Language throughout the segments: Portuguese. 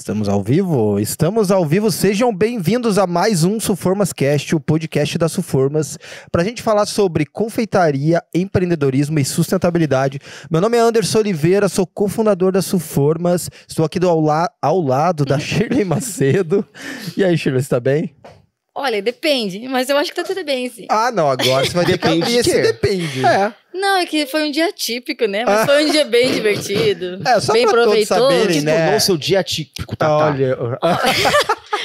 Estamos ao vivo? Estamos ao vivo. Sejam bem-vindos a mais um Suformascast, o podcast da Suformas, para a gente falar sobre confeitaria, empreendedorismo e sustentabilidade. Meu nome é Anderson Oliveira, sou cofundador da Suformas. Estou aqui ao lado da Shirley Macedo. E aí, Shirley, você tá bem? Olha, depende, mas eu acho que tá tudo bem, sim. Ah, não, agora você vai ter que abrir esse depende. É. Não, é que foi um dia típico, né? Mas foi um dia bem divertido. Só bem pra todos proveitoso. saberem, né? Tornou o seu dia típico, tá? Olha...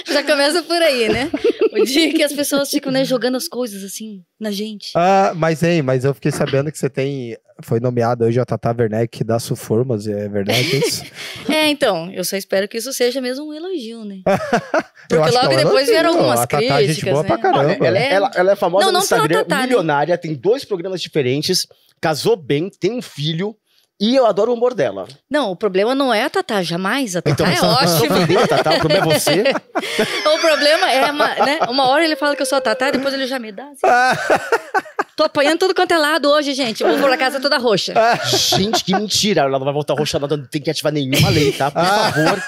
Já começa por aí, né? O dia que as pessoas ficam, né, jogando as coisas assim na gente. Mas eu fiquei sabendo que você foi nomeada hoje a Tata Werneck da Suformas, é verdade isso? Então, eu só espero que isso seja mesmo um elogio, né? Eu Porque acho logo que é um depois vieram elogio. algumas A Tata é críticas, gente boa né? pra caramba. Ela é famosa no Instagram, Tata, milionária, tem 2 programas diferentes, casou bem, tem um filho, e eu adoro o humor dela. Não, o problema não é a Tatá, jamais. A Tatá é Tô ótima. ofendendo a Tatá, o problema é você. O problema é, né? Uma hora ele fala que eu sou a Tatá, depois ele já me dá. Assim. Tô apanhando tudo quanto é lado hoje, gente. Eu vou pra casa toda roxa. Gente, que mentira. Ela não vai voltar roxa, ela não tem que ativar nenhuma lei, tá? Por favor.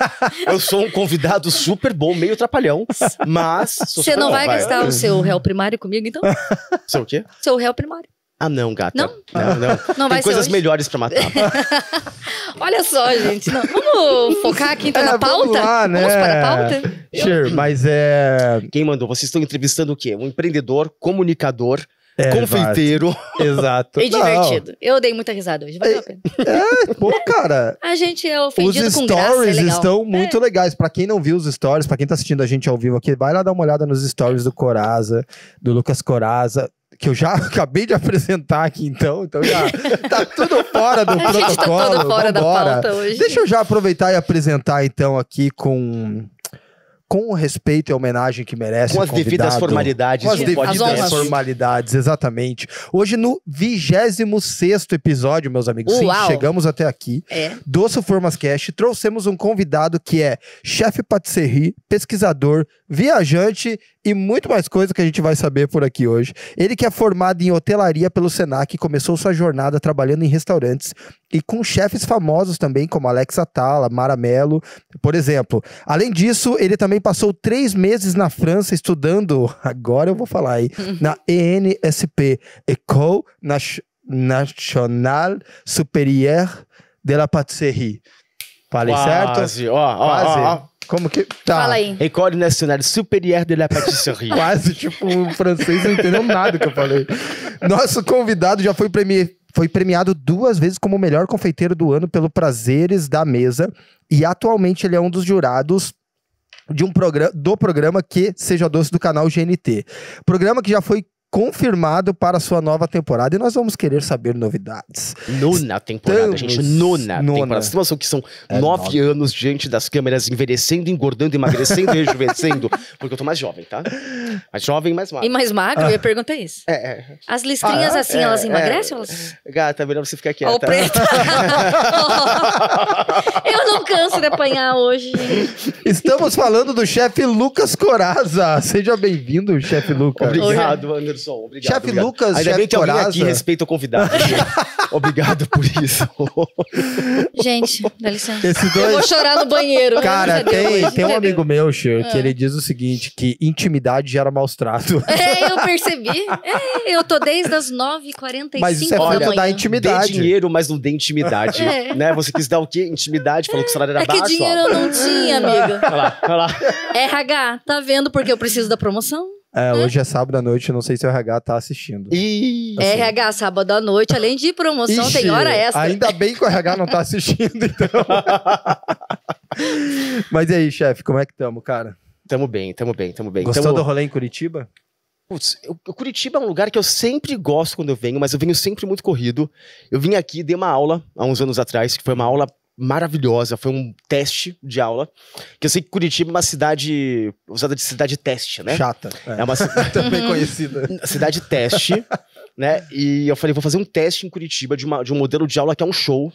Eu sou um convidado super bom, meio trapalhão, mas... Você não vai gastar o seu réu primário comigo, então? Seu o quê? Seu réu primário. Ah, não, gata. Não? Não vai tem coisas melhores pra matar. Olha só, gente. Não, vamos focar aqui então na pauta? Vamos lá, né? Vamos para a pauta? Sure, mas Quem mandou? Vocês estão entrevistando o quê? Um empreendedor, comunicador, confeiteiro. Exato. E divertido. Eu dei muita risada hoje, valeu a pena. Pô, cara. A gente é ofendido os com graça, é stories legal. estão muito legais. Pra quem não viu os stories, pra quem tá assistindo a gente ao vivo aqui, vai lá dar uma olhada nos stories do Coraza, do Lucas Coraza, que eu já acabei de apresentar aqui, então já tá tudo fora do protocolo. A gente tá todo fora da pauta hoje. Deixa eu já aproveitar e apresentar, então, aqui com o respeito e a homenagem que merece com as devidas formalidades. Com as devidas formalidades, exatamente. Hoje no 26º episódio, meus amigos, sim, chegamos até aqui, do Suformascast, trouxemos um convidado que é chefe patisserie, pesquisador, viajante e muito mais coisa que a gente vai saber por aqui hoje. Ele que é formado em hotelaria pelo Senac, começou sua jornada trabalhando em restaurantes e com chefes famosos também, como Alex Atala, Mara Mello, por exemplo. Além disso, ele também passou 3 meses na França estudando, agora eu vou falar aí, na ENSP, École Nationale Supérieure de la Pâtisserie. Falei quase, certo? Quase. Como que... Tá. Fala aí. École Nationale Supérieure de la Pâtisserie. Quase, tipo, o francês não entendeu nada que eu falei. Nosso convidado já foi premiado 2 vezes como o melhor confeiteiro do ano pelo Prazeres da Mesa. E atualmente ele é um dos jurados do programa Que Seja Doce do canal GNT. Programa que já foi confirmado para a sua nova temporada e nós vamos querer saber novidades. Nona temporada, gente. Nona temporada. Você tem noção que são 9 anos diante das câmeras, envelhecendo, engordando, emagrecendo e rejuvenescendo? Porque eu tô mais jovem, tá? Mais jovem, mais magro. E mais magro? Eu ia perguntar isso. As listrinhas assim, elas emagrecem? Elas... Gata, melhor você ficar quieta. Ó, o preto. Eu não canso de apanhar hoje, gente. Estamos falando do chefe Lucas Coraza. Seja bem-vindo, chefe Lucas. Obrigado, Anderson. Obrigado. Chefe Lucas, ainda bem que alguém Coraza. aqui respeita o convidado. Obrigado por isso. Gente, dá licença. Eu vou chorar no banheiro. Cara, tem um amigo meu, Cher, que ele diz o seguinte, que intimidade gera maus trato. Eu percebi. Eu tô desde as 9h45 Mas isso é fruto da intimidade. Dê dinheiro, mas não dê intimidade. Né? Você quis dar o quê? Intimidade, falou que o salário era baixo. Que dinheiro eu não tinha, amiga. Olha lá. RH, tá vendo porque eu preciso da promoção? Hoje é sábado à noite, não sei se o RH tá assistindo. Assim. RH, sábado à noite, além de promoção, tem hora extra. Ainda bem que o RH não tá assistindo, então. Mas e aí, chefe, como é que tamo, cara? Tamo bem. Gostou do rolê em Curitiba? Putz, Curitiba é um lugar que eu sempre gosto quando eu venho, mas eu venho sempre muito corrido. Eu vim aqui, dei uma aula há uns anos atrás, que foi uma aula maravilhosa, foi um teste de aula, que eu sei que Curitiba é uma cidade usada de cidade teste, né? Chata. É uma cidade também conhecida. Cidade teste, né? E eu falei, vou fazer um teste em Curitiba de um modelo de aula que é um show,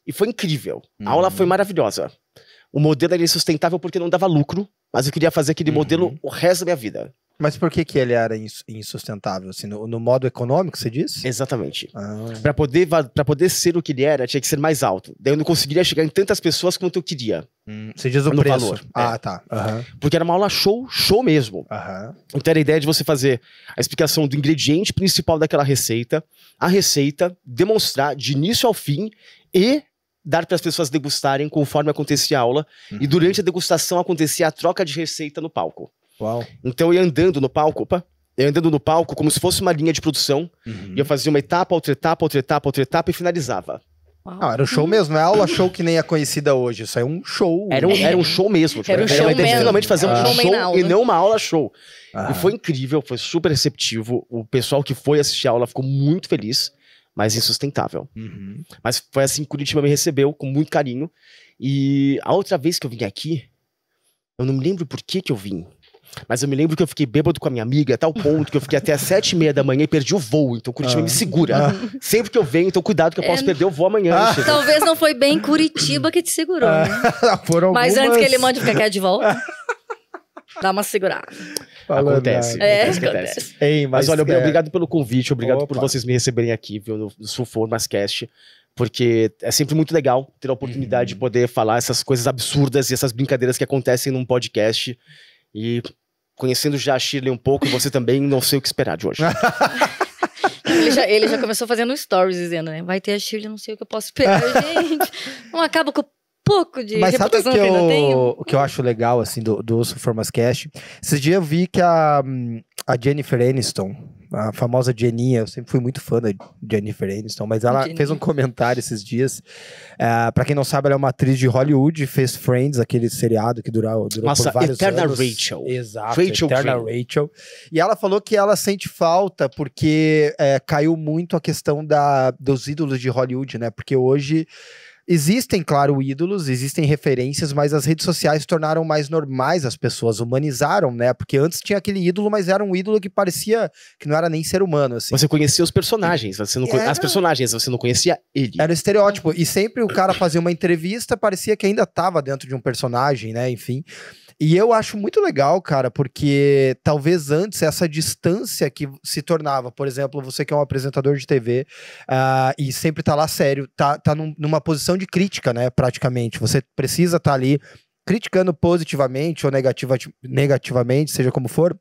e foi incrível. A aula foi maravilhosa. O modelo era insustentável porque não dava lucro, mas eu queria fazer aquele modelo o resto da minha vida. Mas por que ele era insustentável? Assim, no modo econômico, você disse? Exatamente. Pra poder ser o que ele era, tinha que ser mais alto. Daí eu não conseguiria chegar em tantas pessoas quanto eu queria. Você diz o preço. Valor. Tá. Uhum. Porque era uma aula show mesmo. Uhum. Então era a ideia de você fazer a explicação do ingrediente principal daquela receita, a receita, demonstrar de início ao fim e dar para as pessoas degustarem conforme acontecia a aula. E durante a degustação acontecia a troca de receita no palco. Uau. Então eu ia andando no palco, como se fosse uma linha de produção, e eu fazia uma etapa, outra etapa, outra etapa, outra etapa e finalizava. Não, era um show mesmo, não é aula show que nem é conhecida hoje, isso é um show. Era um show mesmo. Era um show mesmo. Finalmente fazer um show e não uma aula show. Ah. E foi incrível, foi super receptivo, o pessoal que foi assistir a aula ficou muito feliz, mas insustentável. Mas foi assim que Curitiba me recebeu, com muito carinho, e a outra vez que eu vim aqui, eu não me lembro por que eu vim. Mas eu me lembro que eu fiquei bêbado com a minha amiga, a tal ponto que eu fiquei até às 7h30 da manhã e perdi o voo. Então Curitiba me segura. Sempre que eu venho, então cuidado que eu posso perder o voo amanhã. Talvez não foi bem Curitiba que te segurou, né? Mas antes que ele mande ficar quieto de volta, dá uma segurada. Acontece. Acontece. Ei, mas olha, obrigado pelo convite, obrigado por vocês me receberem aqui, viu, no Sulformascast. Porque é sempre muito legal ter a oportunidade de poder falar essas coisas absurdas e essas brincadeiras que acontecem num podcast. E conhecendo já a Shirley um pouco, e você também, não sei o que esperar de hoje. ele já começou fazendo stories dizendo, né? Vai ter a Shirley, não sei o que eu posso esperar, gente. Não acaba com pouco de reputação que eu ainda tenho. O que eu acho legal, assim, do Sulformascast, esses dias eu vi que a Jennifer Aniston, a famosa Jeninha, eu sempre fui muito fã da Jennifer Aniston, mas ela fez um comentário esses dias. Pra quem não sabe, ela é uma atriz de Hollywood, fez Friends, aquele seriado que durou por vários Eterna anos. Rachel. Exato, Eterna Rachel. E ela falou que ela sente falta porque caiu muito a questão dos ídolos de Hollywood, né? Porque hoje existem, claro, ídolos, existem referências, mas as redes sociais tornaram mais normais as pessoas, humanizaram, né? Porque antes tinha aquele ídolo, mas era um ídolo que parecia que não era nem ser humano, assim. Você conhecia os personagens, as personagens, você não conhecia ele. Era o estereótipo, e sempre o cara fazia uma entrevista, parecia que ainda estava dentro de um personagem, né? Enfim. E eu acho muito legal, cara, porque talvez antes essa distância que se tornava, por exemplo, você que é um apresentador de TV e sempre tá lá sério, tá numa posição de crítica, né, praticamente. Você precisa estar ali criticando positivamente ou negativamente, seja como for.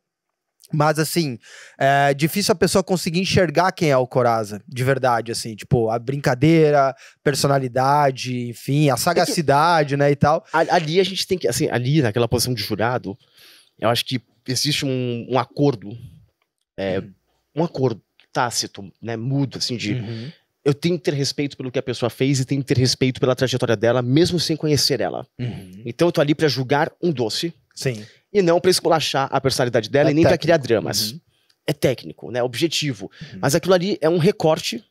Mas, assim, é difícil a pessoa conseguir enxergar quem é o Corazza, de verdade, assim, tipo, a brincadeira, personalidade, enfim, a sagacidade, né, e tal. Ali a gente tem que, assim, ali naquela posição de jurado, eu acho que existe um acordo, um acordo tácito, né, mudo, assim, de... Eu tenho que ter respeito pelo que a pessoa fez e tenho que ter respeito pela trajetória dela, mesmo sem conhecer ela. Então eu tô ali pra julgar um doce. Sim. E não pra esculachar a personalidade dela e nem pra criar dramas. É técnico, né? Objetivo. Mas aquilo ali é um recorte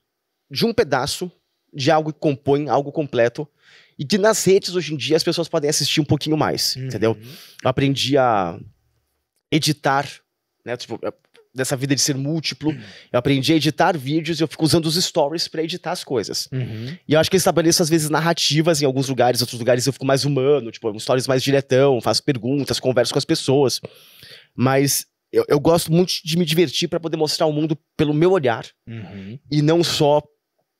de um pedaço de algo que compõe algo completo e que nas redes hoje em dia as pessoas podem assistir um pouquinho mais, entendeu? Eu aprendi a editar, né? Tipo, dessa vida de ser múltiplo, eu aprendi a editar vídeos e eu fico usando os stories pra editar as coisas. E eu acho que eu estabeleço, às vezes, narrativas em alguns lugares, outros lugares eu fico mais humano, tipo, stories mais diretão, faço perguntas, converso com as pessoas. Mas eu gosto muito de me divertir pra poder mostrar o mundo pelo meu olhar e não só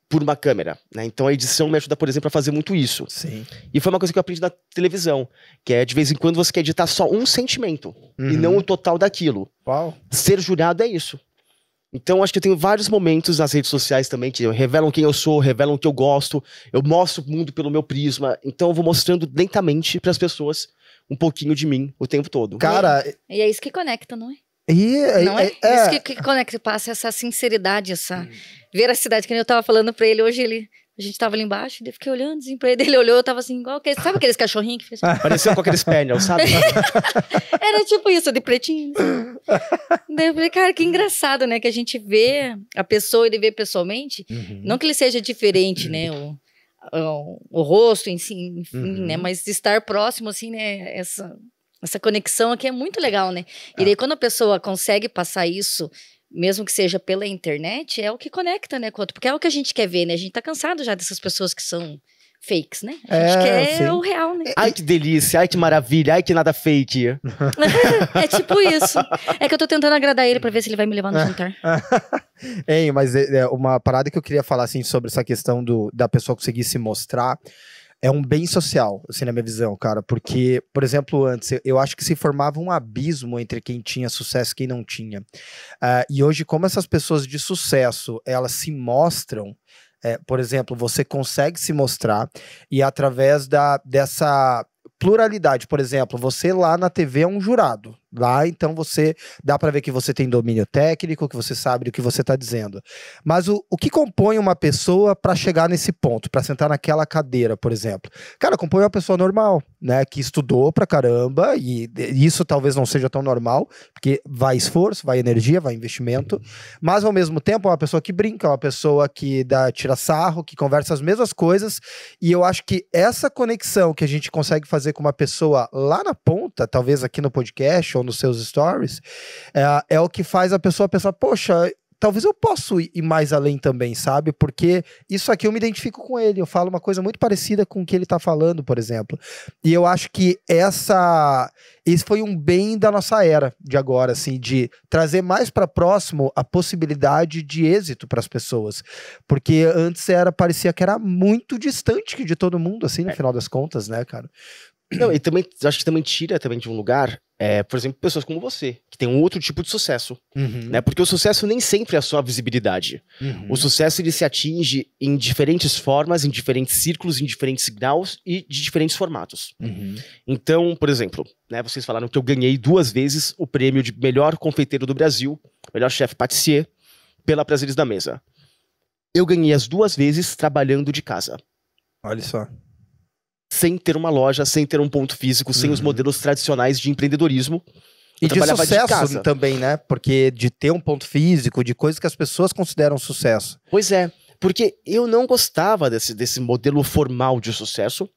por uma câmera, né? Então a edição me ajuda, por exemplo, a fazer muito isso. Sim. E foi uma coisa que eu aprendi na televisão, que é, de vez em quando, você quer editar só um sentimento e não o total daquilo. Uau. Ser jurado é isso. Então acho que eu tenho vários momentos nas redes sociais também que revelam quem eu sou, revelam o que eu gosto, eu mostro o mundo pelo meu prisma, então eu vou mostrando lentamente pras pessoas um pouquinho de mim o tempo todo. Cara... E é isso que conecta, não é? Não é? Isso que conecta, passa essa sinceridade, essa veracidade, que eu tava falando pra ele hoje, a gente tava ali embaixo, eu fiquei olhando assim pra ele, ele olhou, eu tava assim, igual aqueles, sabe aqueles cachorrinhos que fez assim? Pareceu com aqueles pênis, sabe? Era tipo isso, de pretinho. Daí eu falei, cara, que engraçado, né, que a gente vê a pessoa, ele vê pessoalmente, não que ele seja diferente, né, o rosto em si, enfim, né, mas estar próximo, assim, né, essa conexão aqui é muito legal, né? E daí quando a pessoa consegue passar isso, mesmo que seja pela internet, é o que conecta, né, porque é o que a gente quer ver, né? A gente tá cansado já dessas pessoas que são fakes, né? A gente quer o real, né? Ai, que delícia, ai, que maravilha, ai, que nada fake. É tipo isso. É que eu tô tentando agradar ele pra ver se ele vai me levar no jantar. Hein, mas uma parada que eu queria falar, assim, sobre essa questão da pessoa conseguir se mostrar, é um bem social, assim, na minha visão, cara, porque, por exemplo, antes, eu acho que se formava um abismo entre quem tinha sucesso e quem não tinha. E hoje, como essas pessoas de sucesso, elas se mostram, por exemplo, você consegue se mostrar e através dessa pluralidade, por exemplo, você lá na TV é um jurado. Lá, então, dá para ver que você tem domínio técnico, que você sabe do que você está dizendo. Mas o que compõe uma pessoa para chegar nesse ponto, para sentar naquela cadeira, por exemplo? Cara, compõe uma pessoa normal, né? Que estudou pra caramba, e isso talvez não seja tão normal, porque vai esforço, vai energia, vai investimento, mas ao mesmo tempo é uma pessoa que brinca, uma pessoa que tira sarro, que conversa as mesmas coisas, e eu acho que essa conexão que a gente consegue fazer com uma pessoa lá na ponta, talvez aqui no podcast ou nos seus stories, é o que faz a pessoa pensar, poxa, talvez eu possa ir mais além também, sabe? Porque isso aqui eu me identifico com ele, eu falo uma coisa muito parecida com o que ele tá falando, por exemplo. E eu acho que esse foi um bem da nossa era de agora, assim, de trazer mais para próximo a possibilidade de êxito para as pessoas. Porque antes parecia que era muito distante de todo mundo, assim, no final das contas, né, cara? Não, e também, acho que também tira também de um lugar, por exemplo, pessoas como você, que tem um outro tipo de sucesso, né? Porque o sucesso nem sempre é só a visibilidade. O sucesso, ele se atinge em diferentes formas, em diferentes círculos, em diferentes graus e de diferentes formatos. Então, por exemplo, né, vocês falaram que eu ganhei 2 vezes o prêmio de melhor confeiteiro do Brasil, melhor chefe pâtissier, pela Prazeres da Mesa. Eu ganhei as 2 vezes trabalhando de casa. Olha só. Sem ter uma loja, sem ter um ponto físico, sem os modelos tradicionais de empreendedorismo. E de sucesso também, né? Porque de ter um ponto físico, de coisas que as pessoas consideram sucesso. Pois é, porque eu não gostava desse modelo formal de sucesso.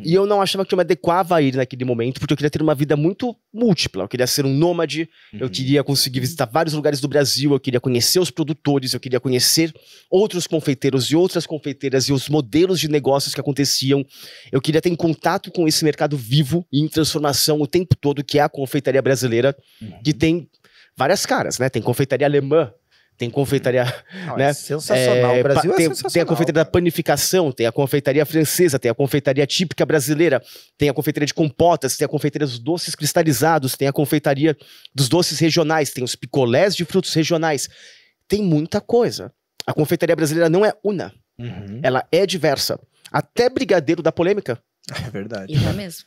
E eu não achava que eu me adequava a ele naquele momento, porque eu queria ter uma vida muito múltipla. Eu queria ser um nômade, eu queria conseguir visitar vários lugares do Brasil, eu queria conhecer os produtores, eu queria conhecer outros confeiteiros e outras confeiteiras e os modelos de negócios que aconteciam. Eu queria ter contato com esse mercado vivo e em transformação o tempo todo, que é a confeitaria brasileira, que tem várias caras, né? Tem confeitaria alemã, tem confeitaria, né? Sensacional, o Brasil é sensacional. Tem a confeitaria da panificação, tem a confeitaria francesa, tem a confeitaria típica brasileira, tem a confeitaria de compotas, tem a confeitaria dos doces cristalizados, tem a confeitaria dos doces regionais, tem os picolés de frutos regionais. Tem muita coisa. A confeitaria brasileira não é una, ela é diversa. Até brigadeiro da polêmica. É verdade. E não é mesmo?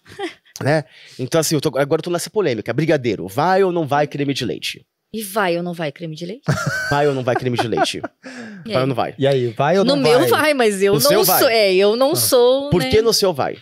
Né? Então assim, agora eu tô nessa polêmica. Brigadeiro, vai ou não vai creme de leite? E vai ou não vai creme de leite? Vai ou não vai creme de leite? Vai ou não vai? E aí, vai ou não vai? No meu vai, mas eu não sou. Eu não sou. Por que no seu vai?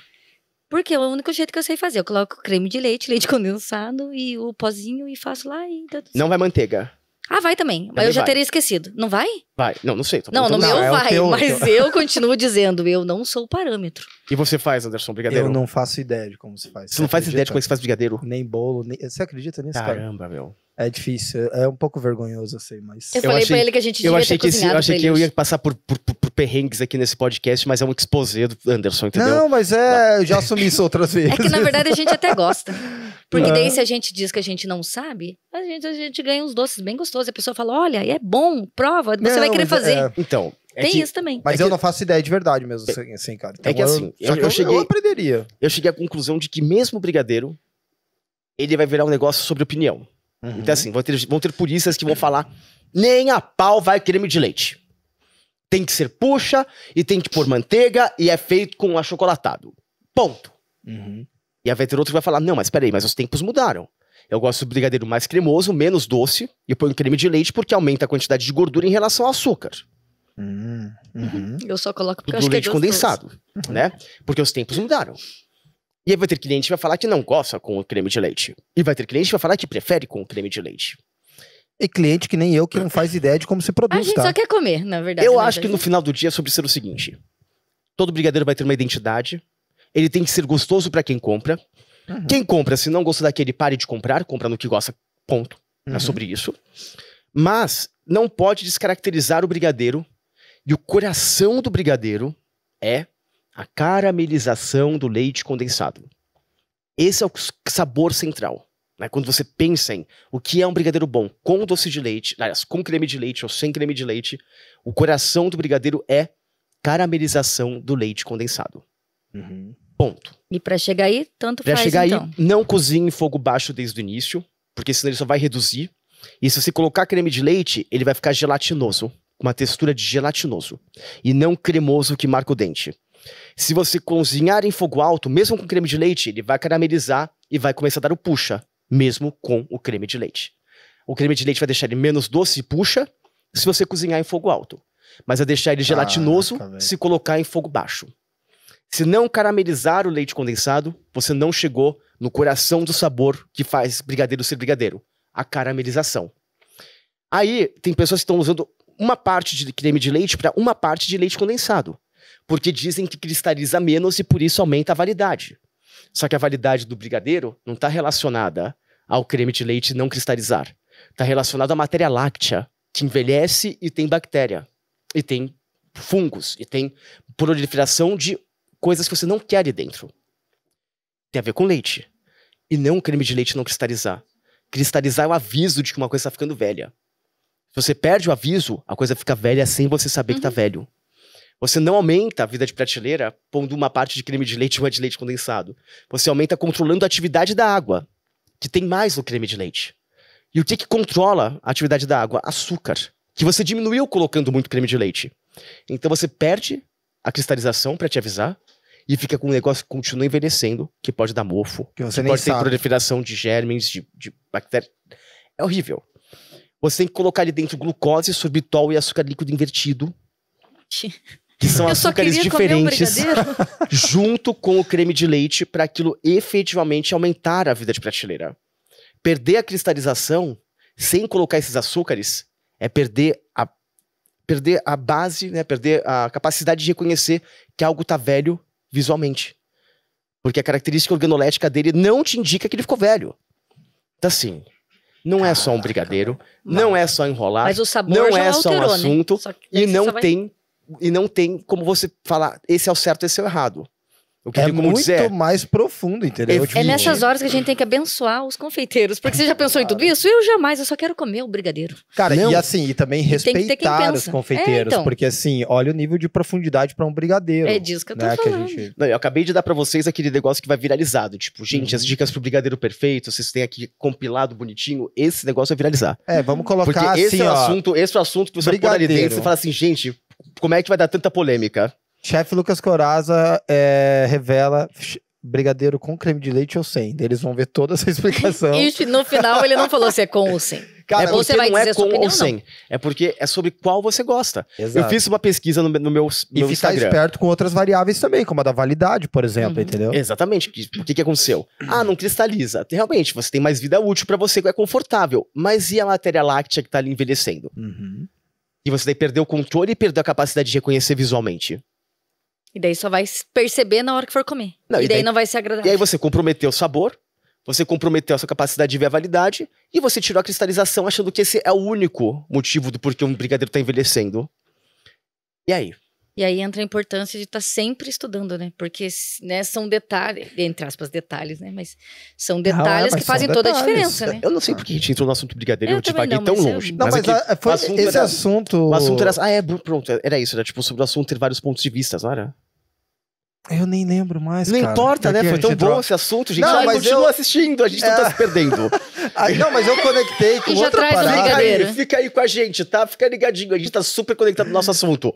Porque é o único jeito que eu sei fazer. Eu coloco creme de leite, leite condensado e o pozinho e faço lá e tá tudo certo. Não vai manteiga? Ah, vai também. Mas eu já teria esquecido. Não vai? Vai. Não sei. Não, no meu vai. Mas eu continuo dizendo, eu não sou o parâmetro. E você faz, Anderson, brigadeiro? Eu não faço ideia de como se faz. Você não faz ideia de como se faz brigadeiro? Nem bolo, você acredita nisso, cara? Caramba, meu. É difícil, é um pouco vergonhoso, eu sei, mas... Eu falei pra ele que a gente devia ter cozinhado. Eu achei que eu ia passar por perrengues aqui nesse podcast, mas é um exposé do Anderson, entendeu? Não, mas eu já assumi isso outras vezes. É que, na verdade, a gente até gosta. Porque daí, se a gente diz que a gente não sabe, a gente ganha uns doces bem gostosos. A pessoa fala, olha, é bom, prova, você vai querer fazer. Então... Tem isso também. Mas eu não faço ideia de verdade mesmo, assim, cara. Então, é que assim, eu aprenderia. Eu cheguei à conclusão de que mesmo o brigadeiro, ele vai virar um negócio sobre opinião. Então assim, vão ter puristas que vão falar, nem a pau vai creme de leite. Tem que ser puxa, e tem que pôr manteiga, e é feito com achocolatado. Ponto. E aí vai ter outro que vai falar, não, mas peraí, mas os tempos mudaram. Eu gosto do brigadeiro mais cremoso, menos doce, e eu ponho creme de leite porque aumenta a quantidade de gordura em relação ao açúcar. Eu só coloco porque eu acho que é leite condensado, né? Porque os tempos mudaram. E aí vai ter cliente que vai falar que não gosta com o creme de leite. E vai ter cliente que vai falar que prefere com o creme de leite. E cliente que nem eu, que não faz ideia de como se produz, a gente só quer comer, na verdade. Eu acho que no final do dia é sobre ser o seguinte. Todo brigadeiro vai ter uma identidade. Ele tem que ser gostoso pra quem compra. Quem compra, se não gosta daquele, pare de comprar. Compra no que gosta, ponto. É sobre isso. Mas não pode descaracterizar o brigadeiro. E o coração do brigadeiro é A caramelização do leite condensado. Esse é o sabor central. Né? Quando você pensa em o que é um brigadeiro bom com doce de leite, aliás, com creme de leite ou sem creme de leite, o coração do brigadeiro é caramelização do leite condensado. Ponto. E pra chegar aí, tanto faz, chegar então. aí, não cozinhe em fogo baixo desde o início, porque senão ele só vai reduzir. E se você colocar creme de leite, ele vai ficar gelatinoso, com uma textura de gelatinoso, e não cremoso que marca o dente. Se você cozinhar em fogo alto, mesmo com creme de leite, ele vai caramelizar e vai começar a dar o puxa, mesmo com o creme de leite. O creme de leite vai deixar ele menos doce e puxa se você cozinhar em fogo alto, mas vai deixar ele gelatinoso se colocar em fogo baixo. Se não caramelizar o leite condensado, você não chegou no coração do sabor que faz brigadeiro ser brigadeiro, a caramelização. Aí, tem pessoas que estão usando uma parte de creme de leite para uma parte de leite condensado, porque dizem que cristaliza menos e por isso aumenta a validade. Só que a validade do brigadeiro não está relacionada ao creme de leite não cristalizar. Está relacionado à matéria láctea, que envelhece e tem bactéria, e tem fungos, e tem proliferação de coisas que você não quer ali dentro. Tem a ver com leite. E não creme de leite não cristalizar. Cristalizar é o aviso de que uma coisa está ficando velha. Se você perde o aviso, a coisa fica velha sem você saber que está velho. Você não aumenta a vida de prateleira pondo uma parte de creme de leite e uma de leite condensado. Você aumenta controlando a atividade da água, que tem mais no creme de leite. E o que controla a atividade da água? Açúcar, que você diminuiu colocando muito creme de leite. Então você perde a cristalização para te avisar e fica com um negócio que continua envelhecendo, que pode dar mofo, que pode ter proliferação de germes, de bactérias. É horrível. Você tem que colocar ali dentro glucose, sorbitol e açúcar líquido invertido, que são açúcares diferentes, junto com o creme de leite, para aquilo efetivamente aumentar a vida de prateleira. Perder a cristalização sem colocar esses açúcares é perder a base, né, perder a capacidade de reconhecer que algo está velho visualmente. Porque a característica organolética dele não te indica que ele ficou velho. Então assim, não é só um brigadeiro, não é só enrolar, mas o sabor não já é só um assunto, né? e não tem como você falar, esse é o certo, esse é o errado. O que é muito mais profundo, entendeu? É nessas horas que a gente tem que abençoar os confeiteiros. Porque você já pensou em tudo isso? Eu jamais, eu só quero comer o brigadeiro. Cara, e assim, e também respeitar os confeiteiros. Então. Porque assim, olha o nível de profundidade pra um brigadeiro. É disso que eu tô falando. Não, eu acabei de dar pra vocês aquele negócio que vai viralizado. Tipo, gente, as dicas pro brigadeiro perfeito, vocês têm aqui compilado bonitinho, esse negócio vai viralizar. Vamos colocar porque assim, esse é o assunto que você põe ali dentro e você fala assim, gente, como é que vai dar tanta polêmica? Chefe Lucas Corazza revela brigadeiro com creme de leite ou sem. Eles vão ver toda essa explicação. E no final ele não falou se é com ou sem. Cara, você vai dizer com opinião, ou sem. Não. É porque é sobre qual você gosta. Exato. Eu fiz uma pesquisa no meu Instagram. E ficar esperto com outras variáveis também, como a da validade, por exemplo, entendeu? Exatamente. O que aconteceu? Não cristaliza. Realmente, você tem mais vida útil pra você, é confortável. Mas e a matéria láctea que tá ali envelhecendo? E você daí perdeu o controle e perdeu a capacidade de reconhecer visualmente. E daí só vai perceber na hora que for comer. Não, e daí não vai ser agradável. E aí você comprometeu o sabor, você comprometeu a sua capacidade de ver a validade, e você tirou a cristalização achando que esse é o único motivo do porquê um brigadeiro tá envelhecendo. E aí? E aí entra a importância de estar sempre estudando, né? Porque, né, são detalhes, entre aspas, detalhes, né? Mas são detalhes que fazem toda a diferença, né? Eu não sei porque a gente entrou no assunto brigadeiro, eu divaguei tão longe. Não, mas esse assunto... O assunto era... pronto, era isso. Era tipo sobre o assunto ter vários pontos de vista, não era? Eu nem lembro mais, não importa, né? Foi tão bom esse assunto, gente. Não, mas continua assistindo, a gente não tá se perdendo. Não, mas eu conectei com outra parada. Fica aí com a gente, tá? Fica ligadinho, a gente tá super conectado no nosso assunto.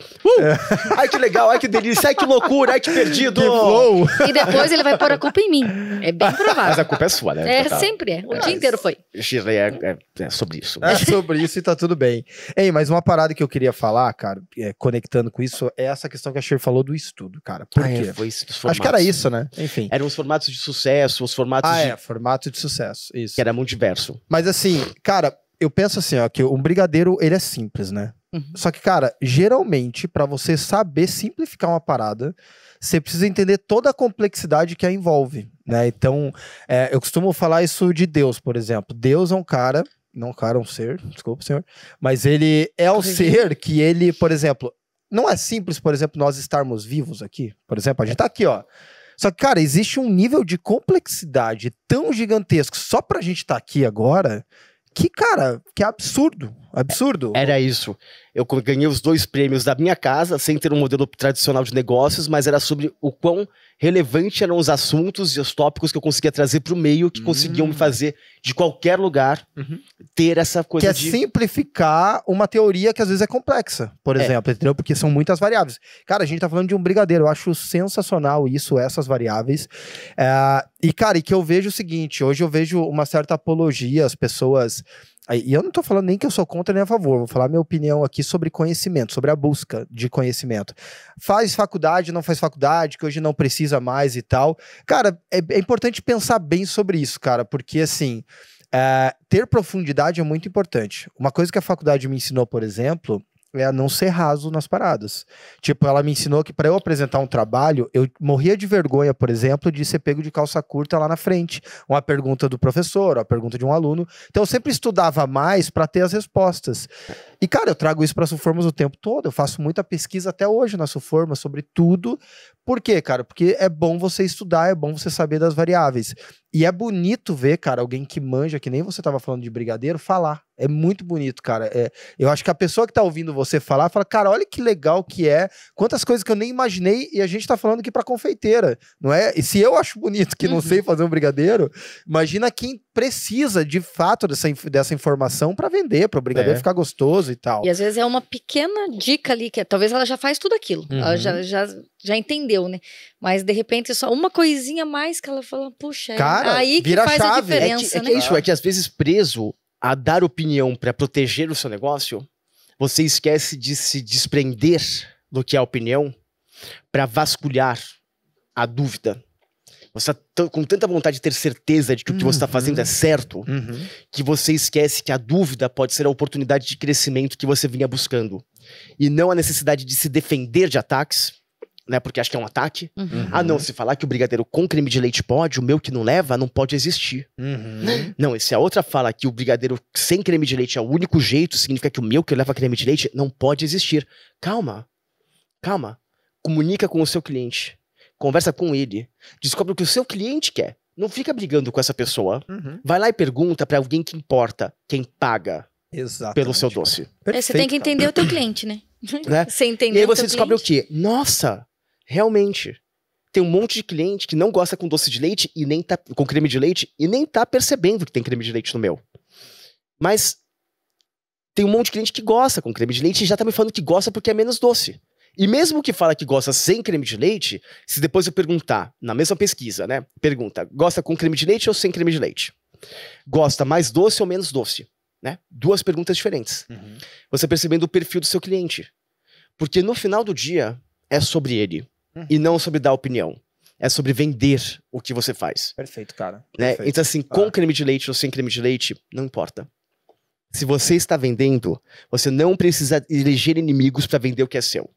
Ai, que legal, ai, que delícia, ai, que loucura, ai, que perdido. Que flow. E depois ele vai pôr a culpa em mim. É bem provável. Mas a culpa é sua, né? Sempre é. O dia inteiro foi. É sobre isso. É sobre isso e tá tudo bem. Ei, mas uma parada que eu queria falar, cara, conectando com isso, é essa questão que a Cher falou do estudo, cara. Por quê? Foi isso. Acho que era isso, né? Enfim. Eram os formatos de sucesso, os formatos formato de sucesso, isso. Que era muito diverso. Mas assim, cara, eu penso assim, ó, que um brigadeiro, ele é simples, né? Só que, cara, geralmente, pra você saber simplificar uma parada, você precisa entender toda a complexidade que a envolve, né? Então, eu costumo falar isso de Deus, por exemplo. Deus é um cara, não um cara, um ser, desculpa, senhor, mas ele é um ser que ele, por exemplo, não é simples, por exemplo, nós estarmos vivos aqui? Por exemplo, a gente tá aqui, ó. Só que, cara, existe um nível de complexidade tão gigantesco só pra gente estar aqui agora, que, cara, que é absurdo. Absurdo. Era isso. Eu ganhei os 2 prêmios da minha casa, sem ter um modelo tradicional de negócios, mas era sobre o quão relevante eram os assuntos e os tópicos que eu conseguia trazer para o meio, que conseguiam me fazer, de qualquer lugar, ter essa coisa que é simplificar uma teoria que às vezes é complexa, por exemplo, entendeu? Porque são muitas variáveis. Cara, a gente tá falando de um brigadeiro, eu acho sensacional isso, essas variáveis. E, cara, e que eu vejo o seguinte, hoje eu vejo uma certa apologia, as pessoas... E eu não tô falando nem que eu sou contra nem a favor, vou falar minha opinião aqui sobre conhecimento, sobre a busca de conhecimento. Faz faculdade, não faz faculdade, que hoje não precisa mais e tal. Cara, é importante pensar bem sobre isso, cara, porque assim, ter profundidade é muito importante. Uma coisa que a faculdade me ensinou, por exemplo, é a não ser raso nas paradas. Tipo, ela me ensinou que para eu apresentar um trabalho, eu morria de vergonha, por exemplo, de ser pego de calça curta lá na frente. Uma pergunta do professor, uma pergunta de um aluno. Então eu sempre estudava mais para ter as respostas. E, cara, eu trago isso para a Suformas o tempo todo. Eu faço muita pesquisa até hoje na Suformas sobre tudo. Por quê, cara? Porque é bom você estudar, é bom você saber das variáveis. E é bonito ver, cara, alguém que manja, que nem você tava falando de brigadeiro, falar. É muito bonito, cara. Eu acho que a pessoa que tá ouvindo você falar, fala, cara, olha que legal que é, quantas coisas que eu nem imaginei e a gente tá falando aqui pra confeiteira, não é? E se eu acho bonito que não sei fazer um brigadeiro, imagina quem precisa, de fato, dessa informação pra vender, para o brigadeiro ficar gostoso e tal. E às vezes é uma pequena dica ali, que talvez ela já faz tudo aquilo, ela já entendeu, né? Mas de repente só uma coisinha mais que ela fala, puxa, cara, aí que faz a diferença, né? É que às vezes preso a dar opinião para proteger o seu negócio, você esquece de se desprender do que é a opinião para vasculhar a dúvida. Você tá com tanta vontade de ter certeza de que o que você está fazendo é certo, que você esquece que a dúvida pode ser a oportunidade de crescimento que você vinha buscando. E não a necessidade de se defender de ataques, né? Porque acho que é um ataque. Ah, não, se falar que o brigadeiro com creme de leite pode, o meu que não leva, não pode existir. Não, e se a outra fala que o brigadeiro sem creme de leite é o único jeito, significa que o meu que leva creme de leite não pode existir. Calma. Calma. Comunica com o seu cliente. Conversa com ele. Descobre o que o seu cliente quer. Não fica brigando com essa pessoa. Vai lá e pergunta pra alguém que importa, quem paga pelo seu doce. Perfeito, você tem que entender o teu cliente, né? Você entender e aí você descobre o quê? Nossa, realmente, tem um monte de cliente que não gosta com doce de leite e nem tá com creme de leite e nem tá percebendo que tem creme de leite no meu. Mas tem um monte de cliente que gosta com creme de leite e já tá me falando que gosta porque é menos doce. E mesmo que fala que gosta sem creme de leite, se depois eu perguntar, na mesma pesquisa, né? Pergunta, gosta com creme de leite ou sem creme de leite? Gosta mais doce ou menos doce? Né? 2 perguntas diferentes. Você percebendo o perfil do seu cliente. Porque no final do dia, é sobre ele. E não sobre dar opinião. É sobre vender o que você faz. Perfeito, cara. Né? Perfeito. Então assim, com creme de leite ou sem creme de leite, não importa. Se você está vendendo, você não precisa eleger inimigos para vender o que é seu.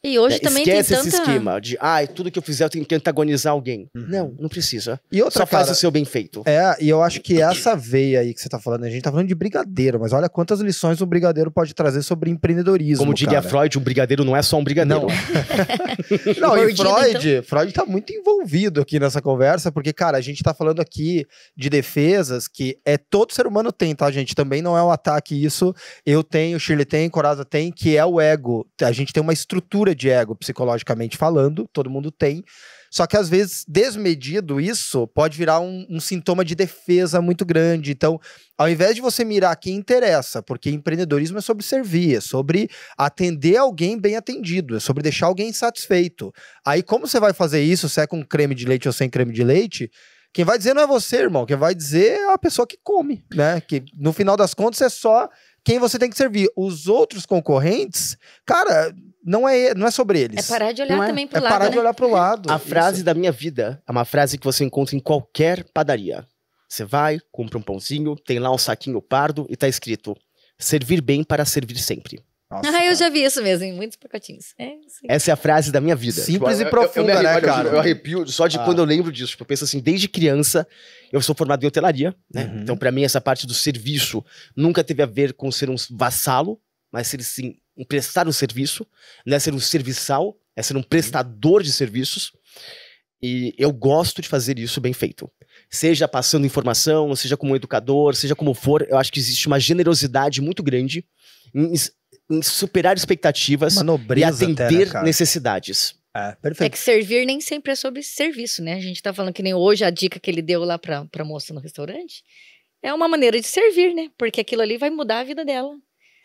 E hoje também esquece tem tanta... esse esquema de, tudo que eu fizer eu tenho que antagonizar alguém. Não precisa. E outra, só faz o seu bem feito. E eu acho que essa veia aí que você tá falando, a gente tá falando de brigadeiro, mas olha quantas lições um brigadeiro pode trazer sobre empreendedorismo, como diria Freud, um brigadeiro não é só um brigadeiro. Não, e Freud tá muito envolvido aqui nessa conversa, porque, cara, a gente tá falando aqui de defesas que todo ser humano tem, tá, gente? Também não é um ataque isso. Eu tenho, Shirley tem, Coraza tem, que é o ego. A gente tem uma estrutura de ego, psicologicamente falando, todo mundo tem, só que às vezes, desmedido isso, pode virar um sintoma de defesa muito grande. Então, ao invés de você mirar quem interessa, porque empreendedorismo é sobre servir, é sobre atender alguém bem atendido, é sobre deixar alguém satisfeito. Aí, como você vai fazer isso, se é com creme de leite ou sem creme de leite, quem vai dizer não é você, irmão, quem vai dizer é a pessoa que come, né? Que no final das contas é só quem você tem que servir. Os outros concorrentes, cara, não é sobre eles. É parar de olhar também pro lado, É parar de olhar pro lado. A frase da minha vida é uma frase que você encontra em qualquer padaria. Você vai, compra um pãozinho, tem lá um saquinho pardo e tá escrito: servir bem para servir sempre. Nossa, eu já vi isso mesmo, em muitos pacotinhos. Essa é a frase da minha vida. Simples e profunda, né, cara? Eu arrepio só de quando eu lembro disso. Tipo, eu penso assim, desde criança, eu sou formado em hotelaria, né? Então, pra mim, essa parte do serviço nunca teve a ver com ser um vassalo, mas ser, sim, prestar um serviço, não é ser um serviçal, é ser um prestador de serviços. E eu gosto de fazer isso bem feito. Seja passando informação, seja como educador, seja como for, eu acho que existe uma generosidade muito grande em superar expectativas e atender até, né, necessidades. Perfeito. É que servir nem sempre é sobre serviço, né? A gente tá falando que nem hoje a dica que ele deu lá pra moça no restaurante é uma maneira de servir, né? Porque aquilo ali vai mudar a vida dela.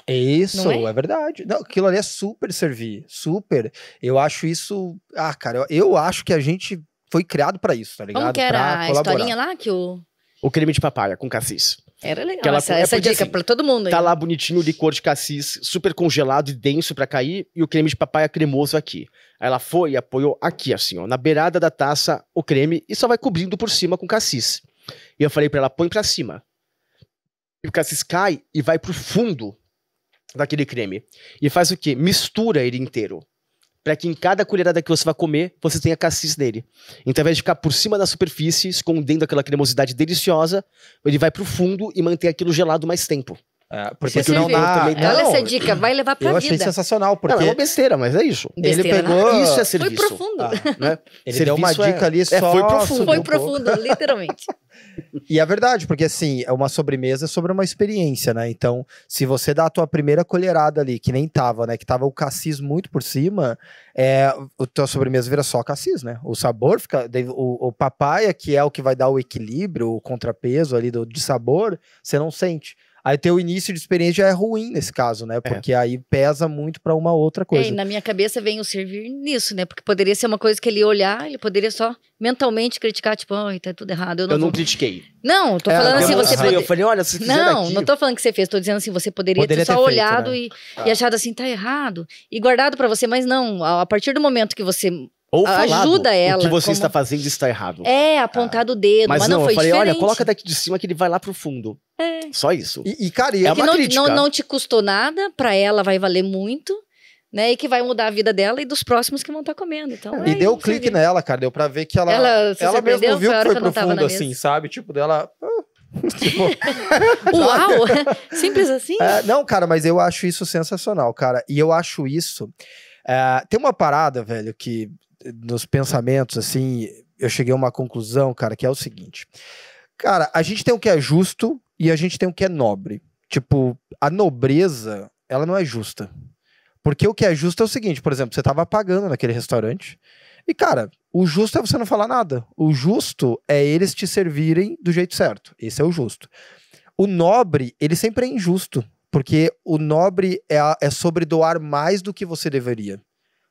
Isso, é verdade. Não, aquilo ali é super servir, super. Eu acho isso... cara, eu acho que a gente foi criado pra isso, tá ligado? Como que era a historinha lá que o... O creme de papaya com cassis. Era legal essa dica assim, pra todo mundo. Tá lá bonitinho o licor de cassis, super congelado e denso pra cair, e o creme de papaya cremoso aqui. Aí ela foi e apoiou aqui, assim, ó, na beirada da taça, o creme, e só vai cobrindo por cima com cassis. E eu falei pra ela, põe pra cima. E o cassis cai e vai pro fundo daquele creme. E faz o quê? Mistura ele inteiro. Pra que em cada colherada que você vai comer, você tenha cassis nele. Então, ao invés de ficar por cima da superfície, escondendo aquela cremosidade deliciosa, ele vai pro fundo e mantém aquilo gelado mais tempo. Porque não dá... Olha essa dica, vai levar pra vida. Eu achei sensacional, porque... Não, é uma besteira, mas é isso. Besteira, ele pegou... Isso é serviço. Foi profundo. Né? Ele deu uma dica ali só... Foi profundo. Foi profundo, literalmente. E é verdade, porque assim, é uma sobremesa sobre uma experiência, né? Então, se você dá a tua primeira colherada ali, que nem tava, né? Que tava o cassis muito por cima, a tua sobremesa vira só cassis, né? O sabor fica... O papaya, que é o que vai dar o equilíbrio, o contrapeso ali de sabor, você não sente. Aí teu início de experiência já é ruim nesse caso, né? Porque aí pesa muito pra uma outra coisa. E na minha cabeça vem o servir nisso, né? Porque poderia ser uma coisa que ele ia olhar, ele poderia só mentalmente criticar, tipo, tá tudo errado. Eu não critiquei. Não, tô falando assim, você poderia... Eu falei, olha, se quiser daqui... Não tô falando que você fez, tô dizendo assim, você poderia ter só olhado, né? e achado assim, tá errado, e guardado pra você, mas não, a partir do momento que você... Ou ajuda ela. O que você está fazendo está errado. Apontar o dedo, mas não foi diferente. Olha, coloca daqui de cima que ele vai lá pro fundo. Só isso. E cara, é uma crítica. Não te custou nada, pra ela vai valer muito, né? E que vai mudar a vida dela e dos próximos que vão estar comendo. Então, e deu clique nela, cara, deu pra ver que ela mesmo viu que foi profundo, assim, sabe? Tipo, dela... tipo... Uau! Simples assim? Não, cara, mas eu acho isso sensacional, cara. E eu acho isso... tem uma parada, velho, que... nos pensamentos, assim, eu cheguei a uma conclusão, cara, que é o seguinte. Cara, a gente tem o que é justo e a gente tem o que é nobre. Tipo, a nobreza, ela não é justa. Porque o que é justo é o seguinte, por exemplo, você tava pagando naquele restaurante e, cara, o justo é você não falar nada. O justo é eles te servirem do jeito certo. Esse é o justo. O nobre, ele sempre é injusto. Porque o nobre é sobre doar mais do que você deveria.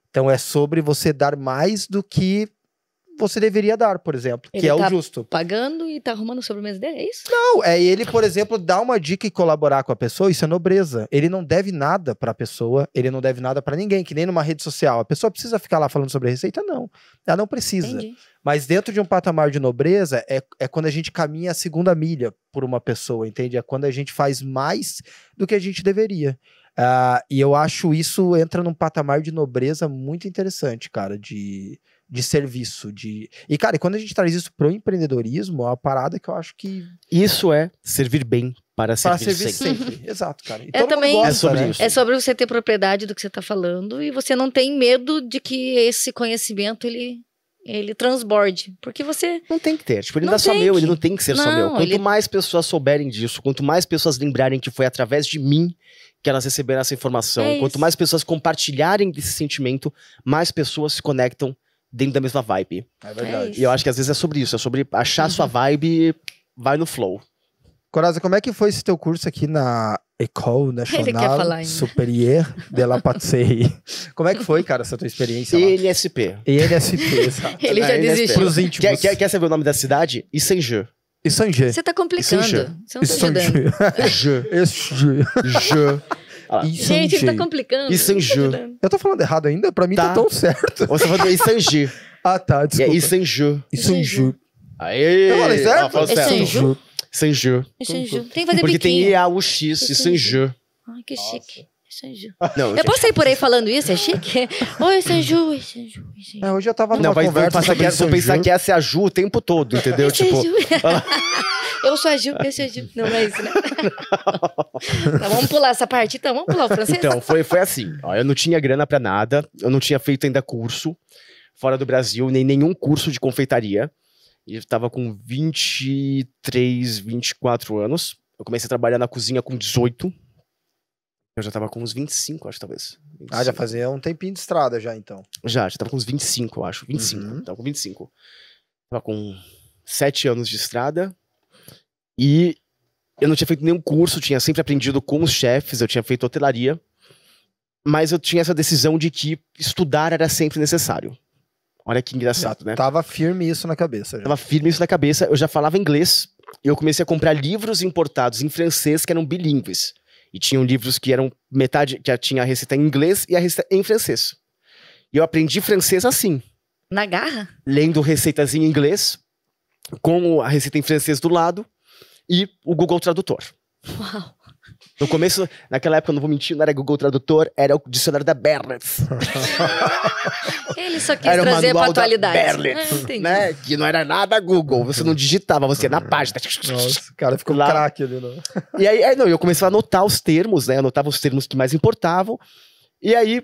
Então é sobre você dar mais do que você deveria dar, por exemplo, que é o justo. Pagando e tá arrumando a sobremesa dele, é isso? Não, é ele, por exemplo, dar uma dica e colaborar com a pessoa, isso é nobreza. Ele não deve nada pra pessoa, ele não deve nada pra ninguém, que nem numa rede social. A pessoa precisa ficar lá falando sobre a receita? Não, ela não precisa. Entendi. Mas dentro de um patamar de nobreza, é quando a gente caminha a segunda milha por uma pessoa, entende? É quando a gente faz mais do que a gente deveria. E eu acho isso entra num patamar de nobreza muito interessante, cara, de serviço. E, cara, quando a gente traz isso pro empreendedorismo, é uma parada que eu acho que... Isso é servir bem para servir sempre. Exato, cara. E também gosta, sobre né? isso. É sobre você ter propriedade do que você tá falando e você não tem medo de que esse conhecimento, ele transborde, porque você... Não tem que ter, tipo, ele não é só meu, ele não tem que ser só meu. Quanto mais pessoas souberem disso, quanto mais pessoas lembrarem que foi através de mim que elas receberam essa informação, quanto mais pessoas compartilharem desse sentimento, mais pessoas se conectam dentro da mesma vibe. É verdade. E eu acho que às vezes é sobre isso, é sobre achar sua vibe e vai no flow. Coraza, como é que foi esse teu curso aqui na École Nationale Supérieure de la Pâtisserie? Como é que foi, cara, essa tua experiência lá? ENSP, exato. Ele já desistiu. Pros íntimos. Quer saber o nome da cidade? Issange. Você tá complicando. Você não tá ajudando. Gente, ele tá complicando. Issange. Eu tô falando errado ainda? Pra mim tá tão certo. Você tá falando Issange. Tá, desculpa. Issange. Aê! Eu falei certo? Issange. Tem que fazer porque biquinho. Tem IAUX, Issange. Ai, que chique. Eu posso sair por aí falando isso? É chique? Oi, Sanju. Hoje eu tava numa conversa vou pensar que essa é a Ju o tempo todo, entendeu? Tipo, Eu sou a Gil, esse é a Gil. Não é isso, né? Então, vamos pular essa parte, então. Vamos pular o francês? Então, foi assim. Ó, eu não tinha grana pra nada. Eu não tinha feito ainda curso fora do Brasil, nem nenhum curso de confeitaria. E eu tava com 23, 24 anos. Eu comecei a trabalhar na cozinha com 18. Eu já tava com uns 25, acho, talvez. 25. Ah, já fazia um tempinho de estrada já, então. Já tava com uns 25, eu acho. 25. Tava com 25. Tava com 7 anos de estrada. E eu não tinha feito nenhum curso, tinha sempre aprendido com os chefes, eu tinha feito hotelaria. Mas eu tinha essa decisão de que estudar era sempre necessário. Olha que engraçado, né? Tava firme isso na cabeça. Já. Tava firme isso na cabeça. Eu já falava inglês. Eu comecei a comprar livros importados em francês que eram bilíngues. E tinham livros que eram metade, que tinha a receita em inglês e a receita em francês. E eu aprendi francês assim. Na garra? Lendo receitas em inglês, com a receita em francês do lado, e o Google Tradutor. Uau! No começo, naquela época, eu não vou mentir, não era Google Tradutor, era o dicionário da Berlitz. Ele só quis trazer pra atualidade. Berlitz, né? Que não era nada Google, você não digitava, você ia na página. Nossa, o cara ficou craque ali, né? E aí, não, eu comecei a anotar os termos, né? Anotava os termos que mais importavam. E aí,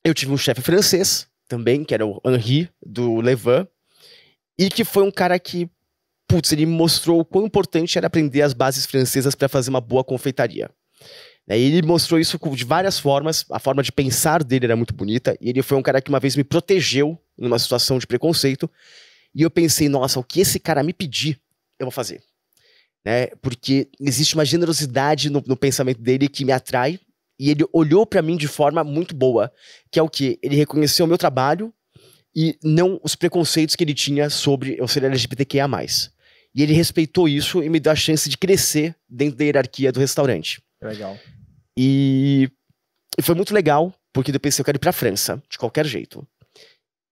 eu tive um chefe francês também, que era o Henri, do Levain, e que foi um cara que, putz, ele me mostrou o quão importante era aprender as bases francesas para fazer uma boa confeitaria. E ele mostrou isso de várias formas, a forma de pensar dele era muito bonita, e ele foi um cara que uma vez me protegeu numa situação de preconceito, e eu pensei, nossa, o que esse cara me pedir, eu vou fazer. Né? Porque existe uma generosidade no pensamento dele que me atrai, e ele olhou para mim de forma muito boa, que é o quê? Ele reconheceu o meu trabalho, e não os preconceitos que ele tinha sobre eu ser LGBTQIA+. E ele respeitou isso e me deu a chance de crescer dentro da hierarquia do restaurante. Legal. E foi muito legal, porque eu pensei, eu quero ir pra França, de qualquer jeito.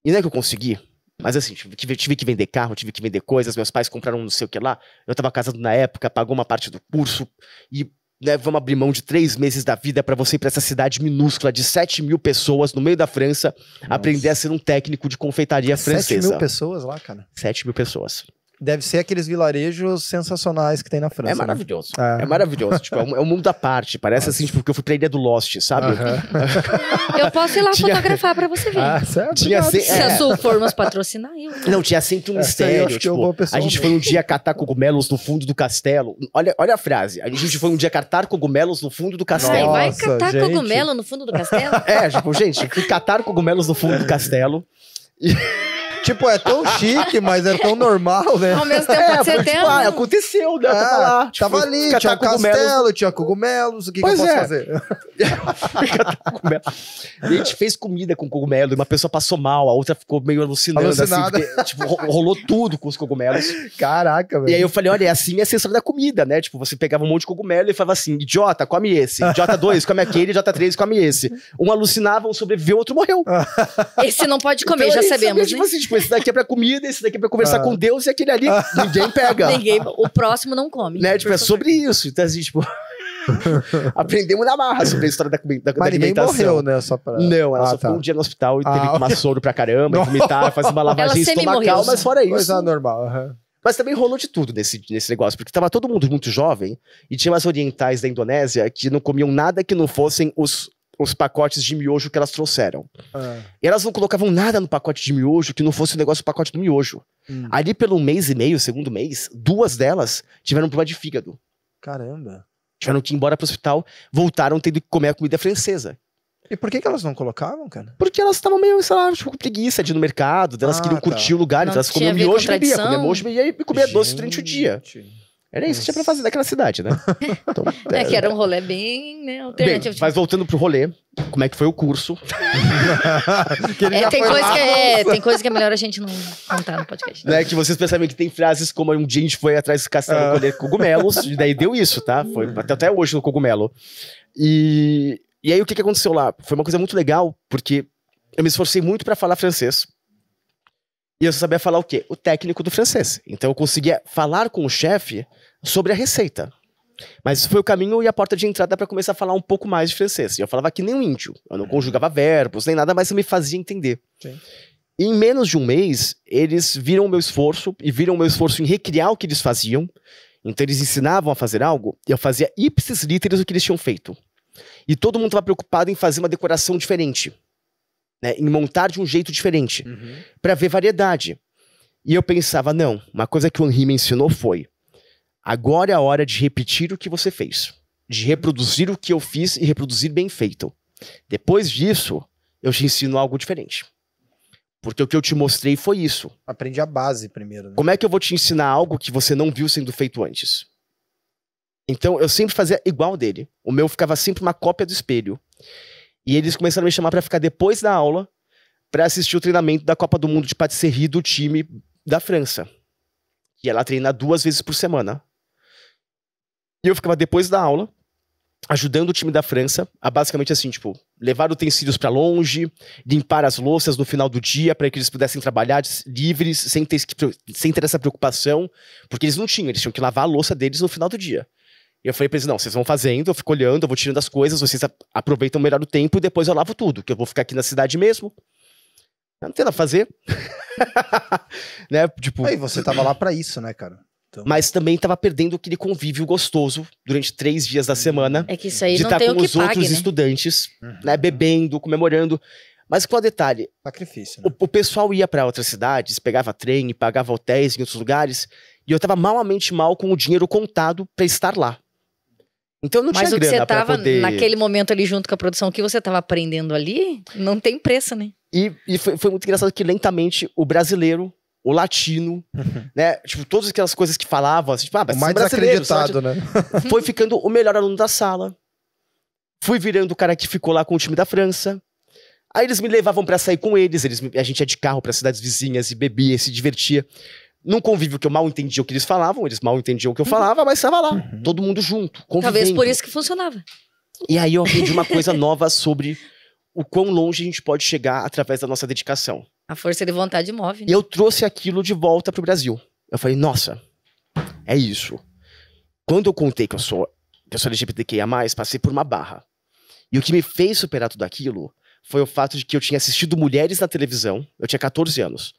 E não é que eu consegui, mas assim, tive que vender carro, tive que vender coisas, meus pais compraram não sei o que lá, eu tava casado na época, pagou uma parte do curso, e né, vamos abrir mão de 3 meses da vida pra você ir pra essa cidade minúscula de 7 mil pessoas no meio da França, aprender a ser um técnico de confeitaria francesa. 7 mil pessoas lá, cara? 7 mil pessoas. Deve ser aqueles vilarejos sensacionais que tem na França. É maravilhoso. Né? É maravilhoso. Tipo, é um mundo à parte. Parece assim, tipo, que eu fui pra Ilha do Lost, sabe? Eu posso ir lá fotografar pra você ver. Certo? Se a Sul Formas patrocinar, eu. Não, tinha sempre um mistério. Tipo, a gente foi um dia catar cogumelos no fundo do castelo. Olha a frase. A gente foi um dia catar cogumelos no fundo do castelo. Vai catar cogumelo no fundo do castelo? Tipo, gente, fui catar cogumelos no fundo do castelo. E... Tipo, é tão chique, mas é tão normal, né? Ao mesmo tempo pode ser tipo, aconteceu, né? Tava lá. Tipo, tava ali, tinha um castelo, tinha cogumelos, o que eu posso fazer? E a gente fez comida com cogumelo, e uma pessoa passou mal, a outra ficou meio alucinando, assim, porque, tipo, rolou tudo com os cogumelos. Caraca, velho. E aí eu falei, olha, é assim a sensação da comida, né? Tipo, você pegava um monte de cogumelo e falava assim, idiota, come esse. Idiota 2, come aquele, idiota 3, come esse. Um alucinava, um sobreviveu, outro morreu. Esse não pode comer, então, já sabemos, né? Tipo assim, tipo, esse daqui é pra comida, esse daqui é pra conversar com Deus, e aquele ali, ninguém pega. O próximo não come. Né? Tipo, é sobre isso. Então, assim, tipo... aprendemos na marra sobre a história da alimentação. Mas ninguém morreu, né? Só pra... Não, ela só ficou um dia no hospital e teve que tomar soro pra caramba, vomitar, fazer uma lavagem estomacal, mas fora isso... Coisa normal, Mas também rolou de tudo nesse negócio, porque tava todo mundo muito jovem, e tinha umas orientais da Indonésia que não comiam nada que não fossem os pacotes de miojo que elas trouxeram. E elas não colocavam nada no pacote de miojo que não fosse o negócio do pacote do miojo. Ali pelo 1 mês e meio, segundo mês, 2 delas tiveram problema de fígado. Caramba. Tiveram que ir embora pro hospital, voltaram tendo que comer a comida francesa. E por que elas não colocavam, cara? Porque elas estavam meio, sei lá, tipo, com preguiça de ir no mercado, elas queriam curtir o lugar, então elas comiam miojo e comia doce durante o dia. Era isso que tinha pra fazer naquela cidade, né? Então, que era um rolê bem, né, alternativo. Bem, mas voltando pro rolê, como é que foi o curso? Tem coisa que é melhor a gente não contar no podcast. Né, que vocês pensam que tem frases como um dia a gente foi atrás do castelo colher cogumelos, e daí deu isso, tá? Foi até hoje no cogumelo. E aí o que aconteceu lá? Foi uma coisa muito legal, porque eu me esforcei muito pra falar francês. E eu só sabia falar o quê? O técnico do francês. Então eu conseguia falar com o chefe sobre a receita. Mas isso foi o caminho e a porta de entrada para começar a falar um pouco mais de francês. E eu falava que nem um índio. Eu não conjugava verbos, nem nada, mas eu me fazia entender. Sim. E em menos de 1 mês, eles viram o meu esforço, e viram o meu esforço em recriar o que eles faziam, Então eles ensinavam a fazer algo, e eu fazia ipsis literis o que eles tinham feito. E todo mundo estava preocupado em fazer uma decoração diferente, né? Em montar de um jeito diferente, para ver variedade. E eu pensava, não, uma coisa que o Henri me ensinou foi: agora é a hora de repetir o que você fez. De reproduzir o que eu fiz e reproduzir bem feito. Depois disso, eu te ensino algo diferente. Porque o que eu te mostrei foi isso. Aprendi a base primeiro, né? Como é que eu vou te ensinar algo que você não viu sendo feito antes? Então, eu sempre fazia igual dele. O meu ficava sempre uma cópia do espelho. E eles começaram a me chamar pra ficar depois da aula pra assistir o treinamento da Copa do Mundo de Patisserie do time da França. E ela treina 2 vezes por semana. E eu ficava depois da aula, ajudando o time da França a basicamente assim, tipo, levar utensílios pra longe, limpar as louças no final do dia para que eles pudessem trabalhar livres, sem ter essa preocupação, porque eles não tinham, eles tinham que lavar a louça deles no final do dia. E eu falei pra eles, não, vocês vão fazendo, eu fico olhando, eu vou tirando as coisas, vocês aproveitam melhor o tempo e depois eu lavo tudo, que eu vou ficar aqui na cidade mesmo. Não tem nada a fazer. Né? Tipo... Aí você tava lá pra isso, né, cara? Então... Mas também tava perdendo aquele convívio gostoso durante 3 dias da semana. É que isso aí de não estar tem com o que os pague, outros né? estudantes, né, bebendo, comemorando. Mas qual detalhe? Sacrifício, né? O pessoal ia pra outras cidades, pegava trem, pagava hotéis em outros lugares, e eu tava malamente mal com o dinheiro contado pra estar lá. Então eu não Mas tinha o que grana você tava pra poder... naquele momento ali junto com a produção, o que você tava aprendendo ali, não tem preço, né? E foi muito engraçado que lentamente o brasileiro, o latino, né? Tipo, todas aquelas coisas que falavam, assim, tipo, mas o mais desacreditado, né? Foi ficando o melhor aluno da sala. Fui virando o cara que ficou lá com o time da França. Aí eles me levavam pra sair com eles, a gente ia de carro pra cidades vizinhas e bebia, se divertia. Num convívio que eu mal entendia o que eles falavam, eles mal entendiam o que eu falava, mas estava lá, todo mundo junto, convivendo. Talvez por isso que funcionava. E aí eu aprendi uma coisa nova sobre o quão longe a gente pode chegar através da nossa dedicação. A força de vontade move, né? E eu trouxe aquilo de volta pro Brasil. Eu falei, nossa, é isso. Quando eu contei que eu sou LGBTQIA+, passei por uma barra. E o que me fez superar tudo aquilo foi o fato de que eu tinha assistido mulheres na televisão, eu tinha 14 anos.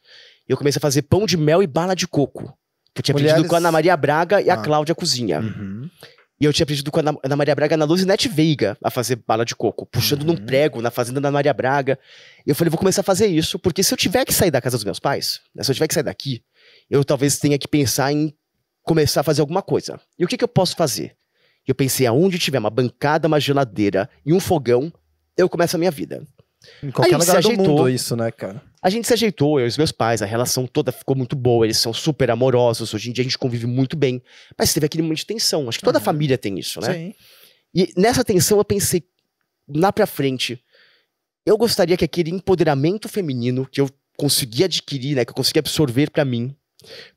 E eu comecei a fazer pão de mel e bala de coco. Que eu tinha aprendido com a Ana Maria Braga e a Cláudia Cozinha. E eu tinha aprendido com a Ana Maria Braga na Luzinete Veiga a fazer bala de coco, puxando num prego na fazenda da Ana Maria Braga. E eu falei, vou começar a fazer isso, porque se eu tiver que sair da casa dos meus pais, né, se eu tiver que sair daqui, eu talvez tenha que pensar em começar a fazer alguma coisa. E o que eu posso fazer? Eu pensei, aonde tiver uma bancada, uma geladeira e um fogão, eu começo a minha vida. Em qualquer lugar do mundo isso, né, cara? A gente se ajeitou, eu e os meus pais, a relação toda ficou muito boa, eles são super amorosos, hoje em dia a gente convive muito bem, mas teve aquele momento de tensão, acho que toda família tem isso, né? Sim. E nessa tensão eu pensei, lá pra frente, eu gostaria que aquele empoderamento feminino que eu consegui adquirir, né, que eu consegui absorver pra mim,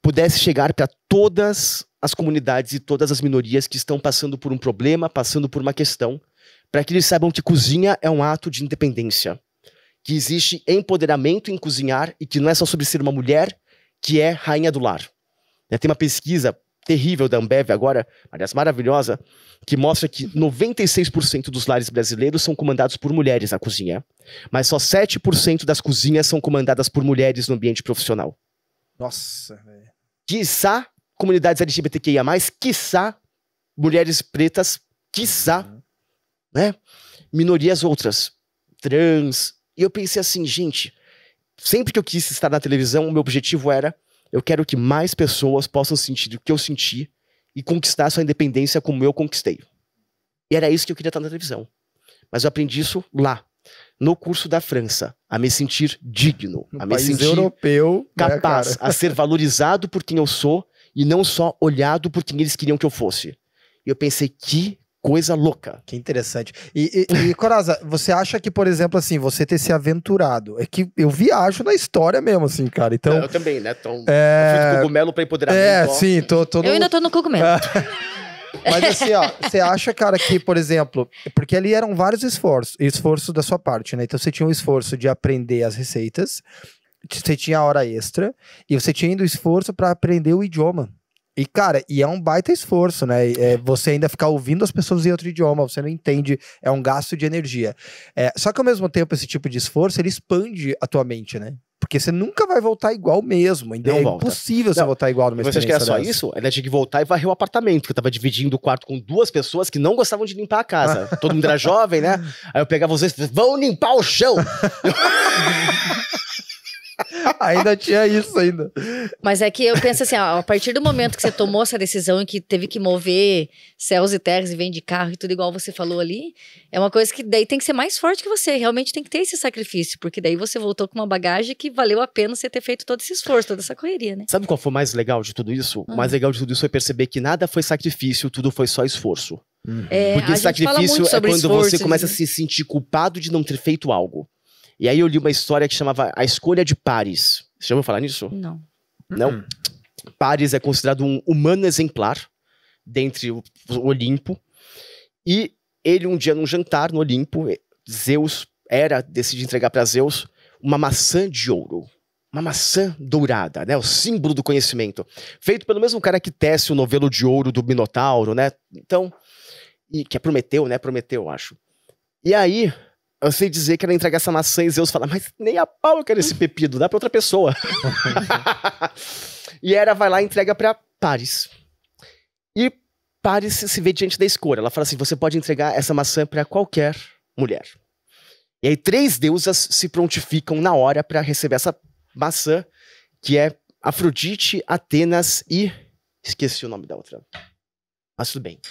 pudesse chegar pra todas as comunidades e todas as minorias que estão passando por um problema, passando por uma questão, para que eles saibam que cozinha é um ato de independência. Que existe empoderamento em cozinhar e que não é só sobre ser uma mulher que é rainha do lar. Tem uma pesquisa terrível da Ambev agora, aliás, maravilhosa, que mostra que 96% dos lares brasileiros são comandados por mulheres na cozinha, mas só 7% das cozinhas são comandadas por mulheres no ambiente profissional. Nossa, velho. Quiçá comunidades LGBTQIA+, quiçá mulheres pretas, quiçá, né? Minorias outras, trans. E eu pensei assim, gente, sempre que eu quis estar na televisão, o meu objetivo era, eu quero que mais pessoas possam sentir o que eu senti e conquistar sua independência como eu conquistei. E era isso que eu queria estar na televisão. Mas eu aprendi isso lá, no curso da França, a me sentir digno, a me sentir europeu, capaz, né, a ser valorizado por quem eu sou e não só olhado por quem eles queriam que eu fosse. E eu pensei, que coisa louca. Que interessante. E Coraza, você acha que, por exemplo, assim, você ter se aventurado, é que eu viajo na história mesmo, assim, cara, então... Eu também, né? Então, eu fui do cogumelo pra empoderamento. Sim, Eu ainda tô no cogumelo. Mas assim, ó, você acha, cara, que, por exemplo, porque ali eram vários esforços da sua parte, né? Então você tinha o esforço de aprender as receitas, você tinha a hora extra, e você tinha ainda o esforço pra aprender o idioma. E, cara, é um baita esforço, né? Você ainda ficar ouvindo as pessoas em outro idioma, você não entende, é um gasto de energia. Só que, ao mesmo tempo, esse tipo de esforço, ele expande a tua mente, né? porque você nunca vai voltar igual mesmo. Ainda é impossível você voltar igual numa experiência. Você acha que era só isso? Ela tinha que voltar e varrer o apartamento, porque eu tava dividindo o quarto com 2 pessoas que não gostavam de limpar a casa. Todo mundo era jovem, né? Aí eu pegava vocês, vão limpar o chão! Ainda tinha isso ainda. Mas é que eu penso assim, ó, a partir do momento que você tomou essa decisão e que teve que mover céus e terras e vem de carro e tudo igual você falou ali, é uma coisa que daí tem que ser mais forte que você, realmente tem que ter esse sacrifício, porque daí você voltou com uma bagagem que valeu a pena você ter feito todo esse esforço, toda essa correria, né? Sabe qual foi o mais legal de tudo isso? O mais legal de tudo isso foi perceber que nada foi sacrifício, tudo foi só esforço. Porque sacrifício é quando você começa a se sentir culpado de não ter feito algo. E aí eu li uma história que chamava A Escolha de Paris. Você já ouviu falar nisso? Não. Não? Paris é considerado um humano exemplar dentre o Olimpo. E ele um dia num jantar no Olimpo, Zeus decide entregar para Zeus uma maçã de ouro. Uma maçã dourada, né? O símbolo do conhecimento. Feito pelo mesmo cara que tece o novelo de ouro do Minotauro, né? Então, que é Prometeu, né? Prometeu, eu acho. E aí... eu sei dizer que ela entrega essa maçã e Zeus fala, mas nem a pau eu quero esse pepino, dá pra outra pessoa. E Hera vai lá e entrega pra Paris. E Paris se vê diante da escolha. Ela fala assim, você pode entregar essa maçã pra qualquer mulher. E aí 3 deusas se prontificam na hora pra receber essa maçã, que é Afrodite, Atenas e... esqueci o nome da outra. Mas tudo bem.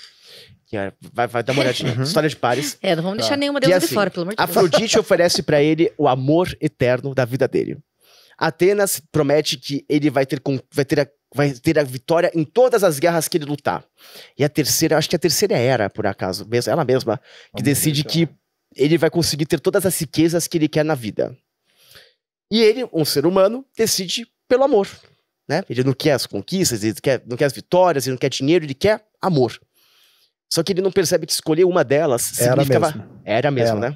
Vai dar uma olhadinha. História de Paris. Não vamos deixar nenhuma deusa de fora, pelo amor de Deus. Afrodite oferece pra ele o amor eterno da vida dele. Atenas promete que ele vai ter a vitória em todas as guerras que ele lutar. E a terceira, acho que a terceira é Hera, por acaso, ela mesma, que decide que ele vai conseguir ter todas as riquezas que ele quer na vida. E ele, um ser humano, decide pelo amor, né? Ele não quer as conquistas, ele não quer as vitórias, ele não quer dinheiro, ele quer amor. Só que ele não percebe que escolher uma delas significava... Era mesmo, né?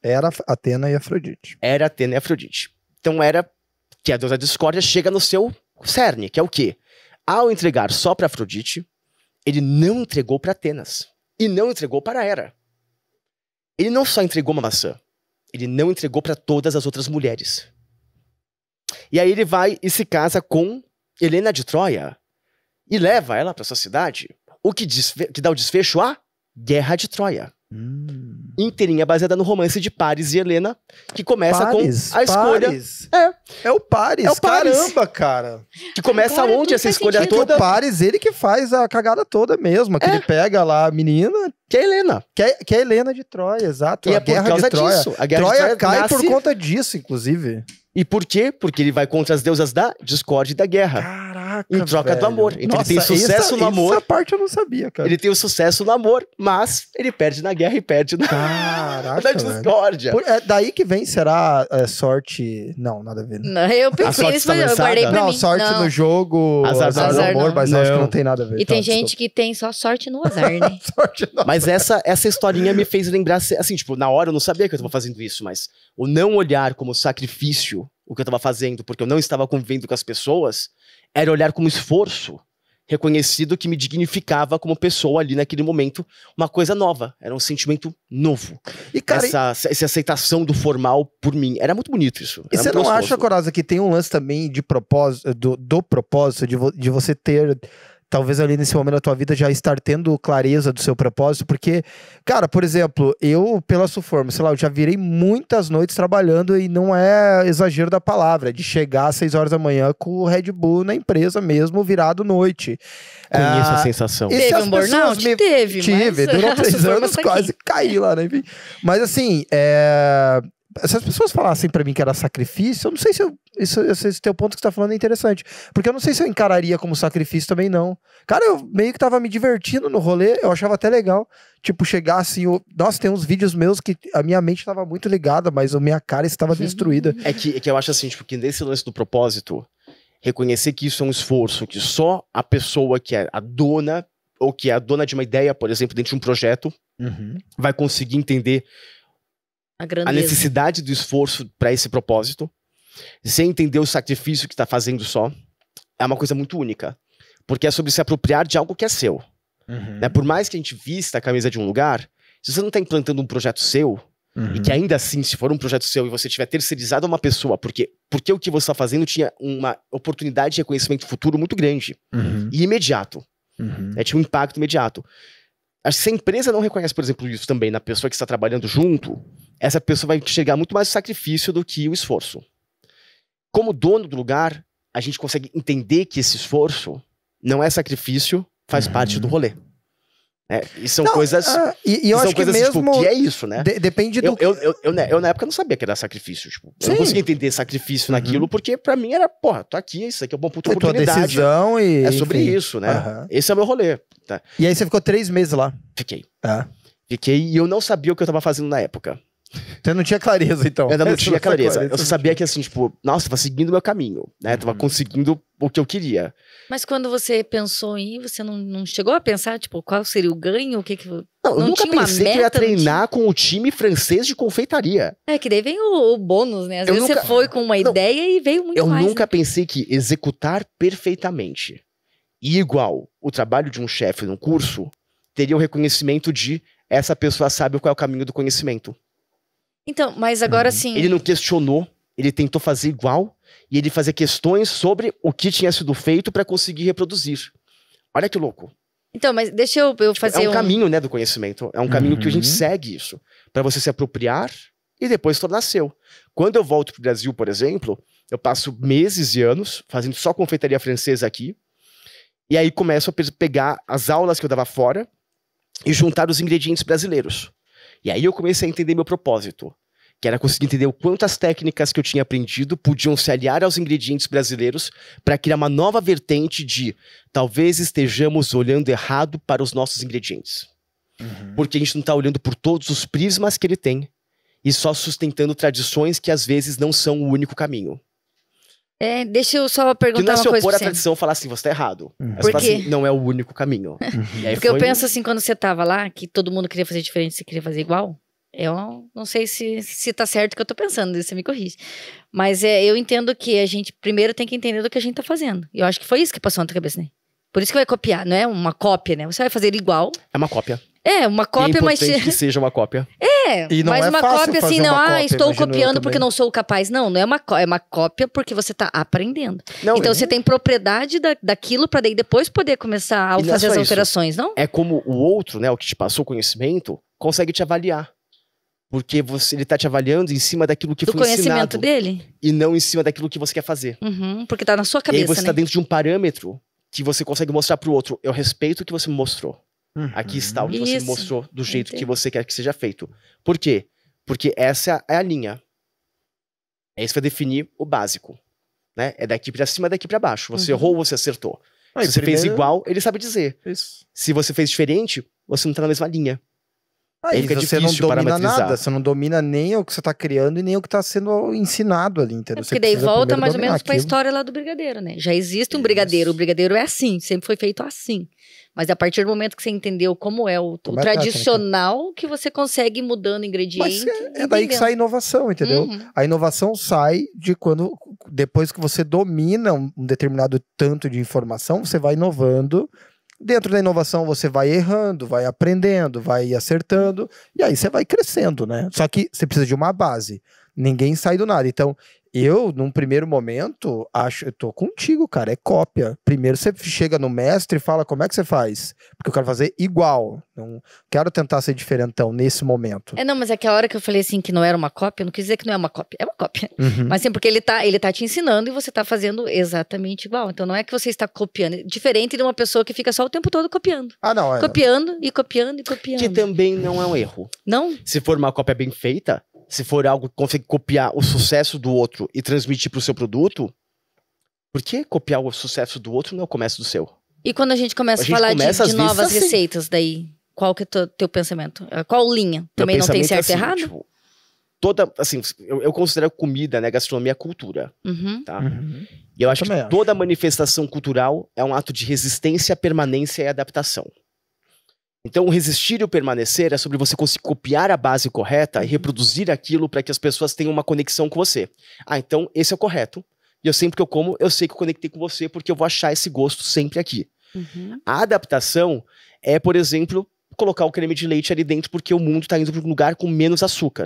Era Atena e Afrodite. Era Atena e Afrodite. Então Hera, que é a deusa da discórdia, chega no seu cerne, que é o quê? Ao entregar só para Afrodite, ele não entregou para Atenas. E não entregou para Hera. Ele não só entregou uma maçã, ele não entregou para todas as outras mulheres. E aí ele vai e se casa com Helena de Troia e leva ela para sua cidade. O que dá o desfecho à Guerra de Troia. Inteirinha baseada no romance de Paris e Helena, que começa com a escolha... É o Paris. Caramba, cara. Que começa onde essa escolha toda... O Paris, ele que faz a cagada toda mesmo. Que ele pega lá a menina... Que é a Helena. Que é a Helena de Troia, exato. E a Guerra de Troia. Disso. A Guerra de Troia cai nasce... por conta disso, inclusive. E por quê? Porque ele vai contra as deusas da discórdia e da guerra. Caraca, em troca do amor. Então ele tem sucesso no amor. Essa parte eu não sabia, cara. Ele tem o sucesso no amor, mas ele perde na guerra e perde na discórdia. É daí que vem, será sorte... Não, nada a ver. Não, eu pensei nisso, mas eu guardei pra mim. Sorte no jogo, azar no amor, mas acho que não tem nada a ver. E tem gente que tem só sorte no azar, né? Mas essa historinha me fez lembrar, assim, tipo, na hora eu não sabia que eu tava fazendo isso, mas o não olhar como sacrifício o que eu tava fazendo, porque eu não estava convivendo com as pessoas, era olhar como esforço reconhecido que me dignificava como pessoa ali naquele momento, uma coisa nova, era um sentimento novo. E cara, essa aceitação do formal por mim, era muito bonito isso. E você não acha, Coraza, que tem um lance também de propósito, do propósito de você ter... talvez ali nesse momento da tua vida já estar tendo clareza do seu propósito, porque, cara, por exemplo, eu, pela Suforma, sei lá, eu já virei muitas noites trabalhando e não é exagero da palavra, de chegar às 6 horas da manhã com o Red Bull na empresa mesmo, virado noite. Conheço a sensação. Teve um burnout? Tive, durou 3 anos, quase caí lá, né? Enfim. Mas assim, se as pessoas falassem pra mim que era sacrifício, eu não sei se esse teu ponto que você tá falando é interessante. Porque eu não sei se eu encararia como sacrifício também, não. Cara, eu meio que tava me divertindo no rolê, eu achava até legal. Tipo, chegar assim... Nossa, tem uns vídeos meus que a minha mente tava muito ligada, mas a minha cara estava destruída. É que eu acho assim, tipo, que nesse lance do propósito, reconhecer que isso é um esforço, que só a pessoa que é a dona, ou que é a dona de uma ideia, por exemplo, dentro de um projeto, vai conseguir entender a necessidade do esforço para esse propósito, sem entender o sacrifício que está fazendo só, é uma coisa muito única. Porque é sobre se apropriar de algo que é seu. Né? Por mais que a gente vista a camisa de um lugar, se você não está implantando um projeto seu, E que ainda assim, se for um projeto seu e você tiver terceirizado a uma pessoa, porque o que você está fazendo tinha uma oportunidade de reconhecimento futuro muito grande e imediato. Tinha um impacto imediato. Acho que se a empresa não reconhece, por exemplo, isso também na pessoa que está trabalhando junto, essa pessoa vai enxergar muito mais o sacrifício do que o esforço. Como dono do lugar, a gente consegue entender que esse esforço não é sacrifício, faz parte do rolê. E são coisas. E eu acho que mesmo. Tipo, que é isso, né? Depende do. Eu na época não sabia que era sacrifício. Tipo, eu não conseguia entender sacrifício naquilo, porque pra mim era, porra, tô aqui, isso aqui é uma puta oportunidade. Tua decisão e. É sobre isso, né? Esse é o meu rolê. Tá? E aí você ficou 3 meses lá? Fiquei. Fiquei e eu não sabia o que eu tava fazendo na época. Você não tinha clareza, então? Eu ainda não tinha clareza. Eu só sabia que, assim, tipo, nossa, tava seguindo o meu caminho, né? Tava conseguindo o que eu queria. Mas quando você pensou em ir, você não chegou a pensar, tipo, qual seria o ganho? O que que... Não, eu nunca pensei que eu ia treinar com o time francês de confeitaria. Que daí vem o bônus, né? Às vezes você foi com uma ideia e veio muito mais. Eu nunca pensei que executar perfeitamente e igual o trabalho de um chefe num curso teria o reconhecimento de essa pessoa sabe qual é o caminho do conhecimento. Então, mas agora sim... Ele não questionou, ele tentou fazer igual e ele fazia questões sobre o que tinha sido feito para conseguir reproduzir. Olha que louco. Então, mas deixa eu fazer É um caminho, né, do conhecimento. É um caminho que a gente segue isso. Para você se apropriar e depois tornar seu. Quando eu volto pro Brasil, por exemplo, eu passo meses e anos fazendo só confeitaria francesa aqui. E aí começo a pegar as aulas que eu dava fora e juntar os ingredientes brasileiros. E aí eu comecei a entender meu propósito, que era conseguir entender o quanto as técnicas que eu tinha aprendido podiam se aliar aos ingredientes brasileiros para criar uma nova vertente de talvez estejamos olhando errado para os nossos ingredientes. Porque a gente não está olhando por todos os prismas que ele tem e só sustentando tradições que às vezes não são o único caminho. Deixa eu só perguntar uma coisa. Que não é se opor à tradição falar assim, você tá errado. Por quê? Assim, não é o único caminho. E aí porque eu penso assim, quando você tava lá, que todo mundo queria fazer diferente, você queria fazer igual. Eu não sei se tá certo o que eu tô pensando, você me corrige. Mas eu entendo que a gente primeiro tem que entender do que a gente tá fazendo. E eu acho que foi isso que passou na tua cabeça, né? Por isso que vai copiar, não é uma cópia, né? Você vai fazer igual. É uma cópia. Uma cópia, mas... É importante que seja uma cópia. E não mas é uma fácil cópia assim, fazer não, uma cópia, estou copiando porque não sou capaz. Não é uma cópia, é uma cópia porque você tá aprendendo. Não, então você tem propriedade daquilo pra daí depois poder começar a fazer as alterações, não? É como o outro, né, o que te passou o conhecimento, consegue te avaliar. Porque ele tá te avaliando em cima daquilo que foi ensinado. Do conhecimento dele? E não em cima daquilo que você quer fazer. Porque tá na sua cabeça, e aí você tá dentro de um parâmetro que você consegue mostrar pro outro. Eu respeito o que você me mostrou. Aqui está o que você me mostrou do jeito que você quer que seja feito. Por quê? Porque essa é a linha. Isso vai definir o básico. Né? É daqui pra cima, daqui pra baixo. Você errou ou você acertou. Se você fez igual, ele sabe dizer. Isso. Se você fez diferente, você não tá na mesma linha. Aí você não domina nada, você não domina nem o que você tá criando e nem o que tá sendo ensinado ali, entendeu? Porque daí volta mais ou menos pra história lá do brigadeiro, né? Já existe um brigadeiro, o brigadeiro é assim, sempre foi feito assim. Mas a partir do momento que você entendeu como é o tradicional, que você consegue ir mudando ingredientes. Mas é daí que sai a inovação, entendeu? A inovação sai de quando, depois que você domina um determinado tanto de informação, você vai inovando. Dentro da inovação você vai errando, vai aprendendo, vai acertando, e aí você vai crescendo, né? Só que você precisa de uma base. Ninguém sai do nada. Então, eu, num primeiro momento, eu tô contigo, cara, é cópia. Primeiro você chega no mestre e fala como é que você faz. Porque eu quero fazer igual. Não quero tentar ser diferentão nesse momento. Não, mas é que a hora que eu falei assim que não era uma cópia, eu não quis dizer que não é uma cópia. É uma cópia. Mas sim, porque ele tá te ensinando e você tá fazendo exatamente igual. Então não é que você está copiando. Diferente de uma pessoa que fica só o tempo todo copiando. Não, copiando e copiando e copiando. Que também não é um erro. Não? Se for uma cópia bem feita, se for algo que consegue copiar o sucesso do outro e transmitir pro seu produto, por que copiar o sucesso do outro não é o começo do seu? E quando a gente começa a falar de novas receitas, daí, qual que é o teu pensamento? Qual linha? Também não tem certo e errado? Tipo, eu considero comida, né, gastronomia, cultura. Tá? E eu acho que toda manifestação cultural é um ato de resistência, permanência e adaptação. Então, o resistir e o permanecer é sobre você conseguir copiar a base correta e reproduzir aquilo para que as pessoas tenham uma conexão com você. Então, esse é o correto. E eu sempre que eu como, eu sei que eu conectei com você porque eu vou achar esse gosto sempre aqui. A adaptação é, por exemplo, colocar o creme de leite ali dentro, porque o mundo tá indo para um lugar com menos açúcar.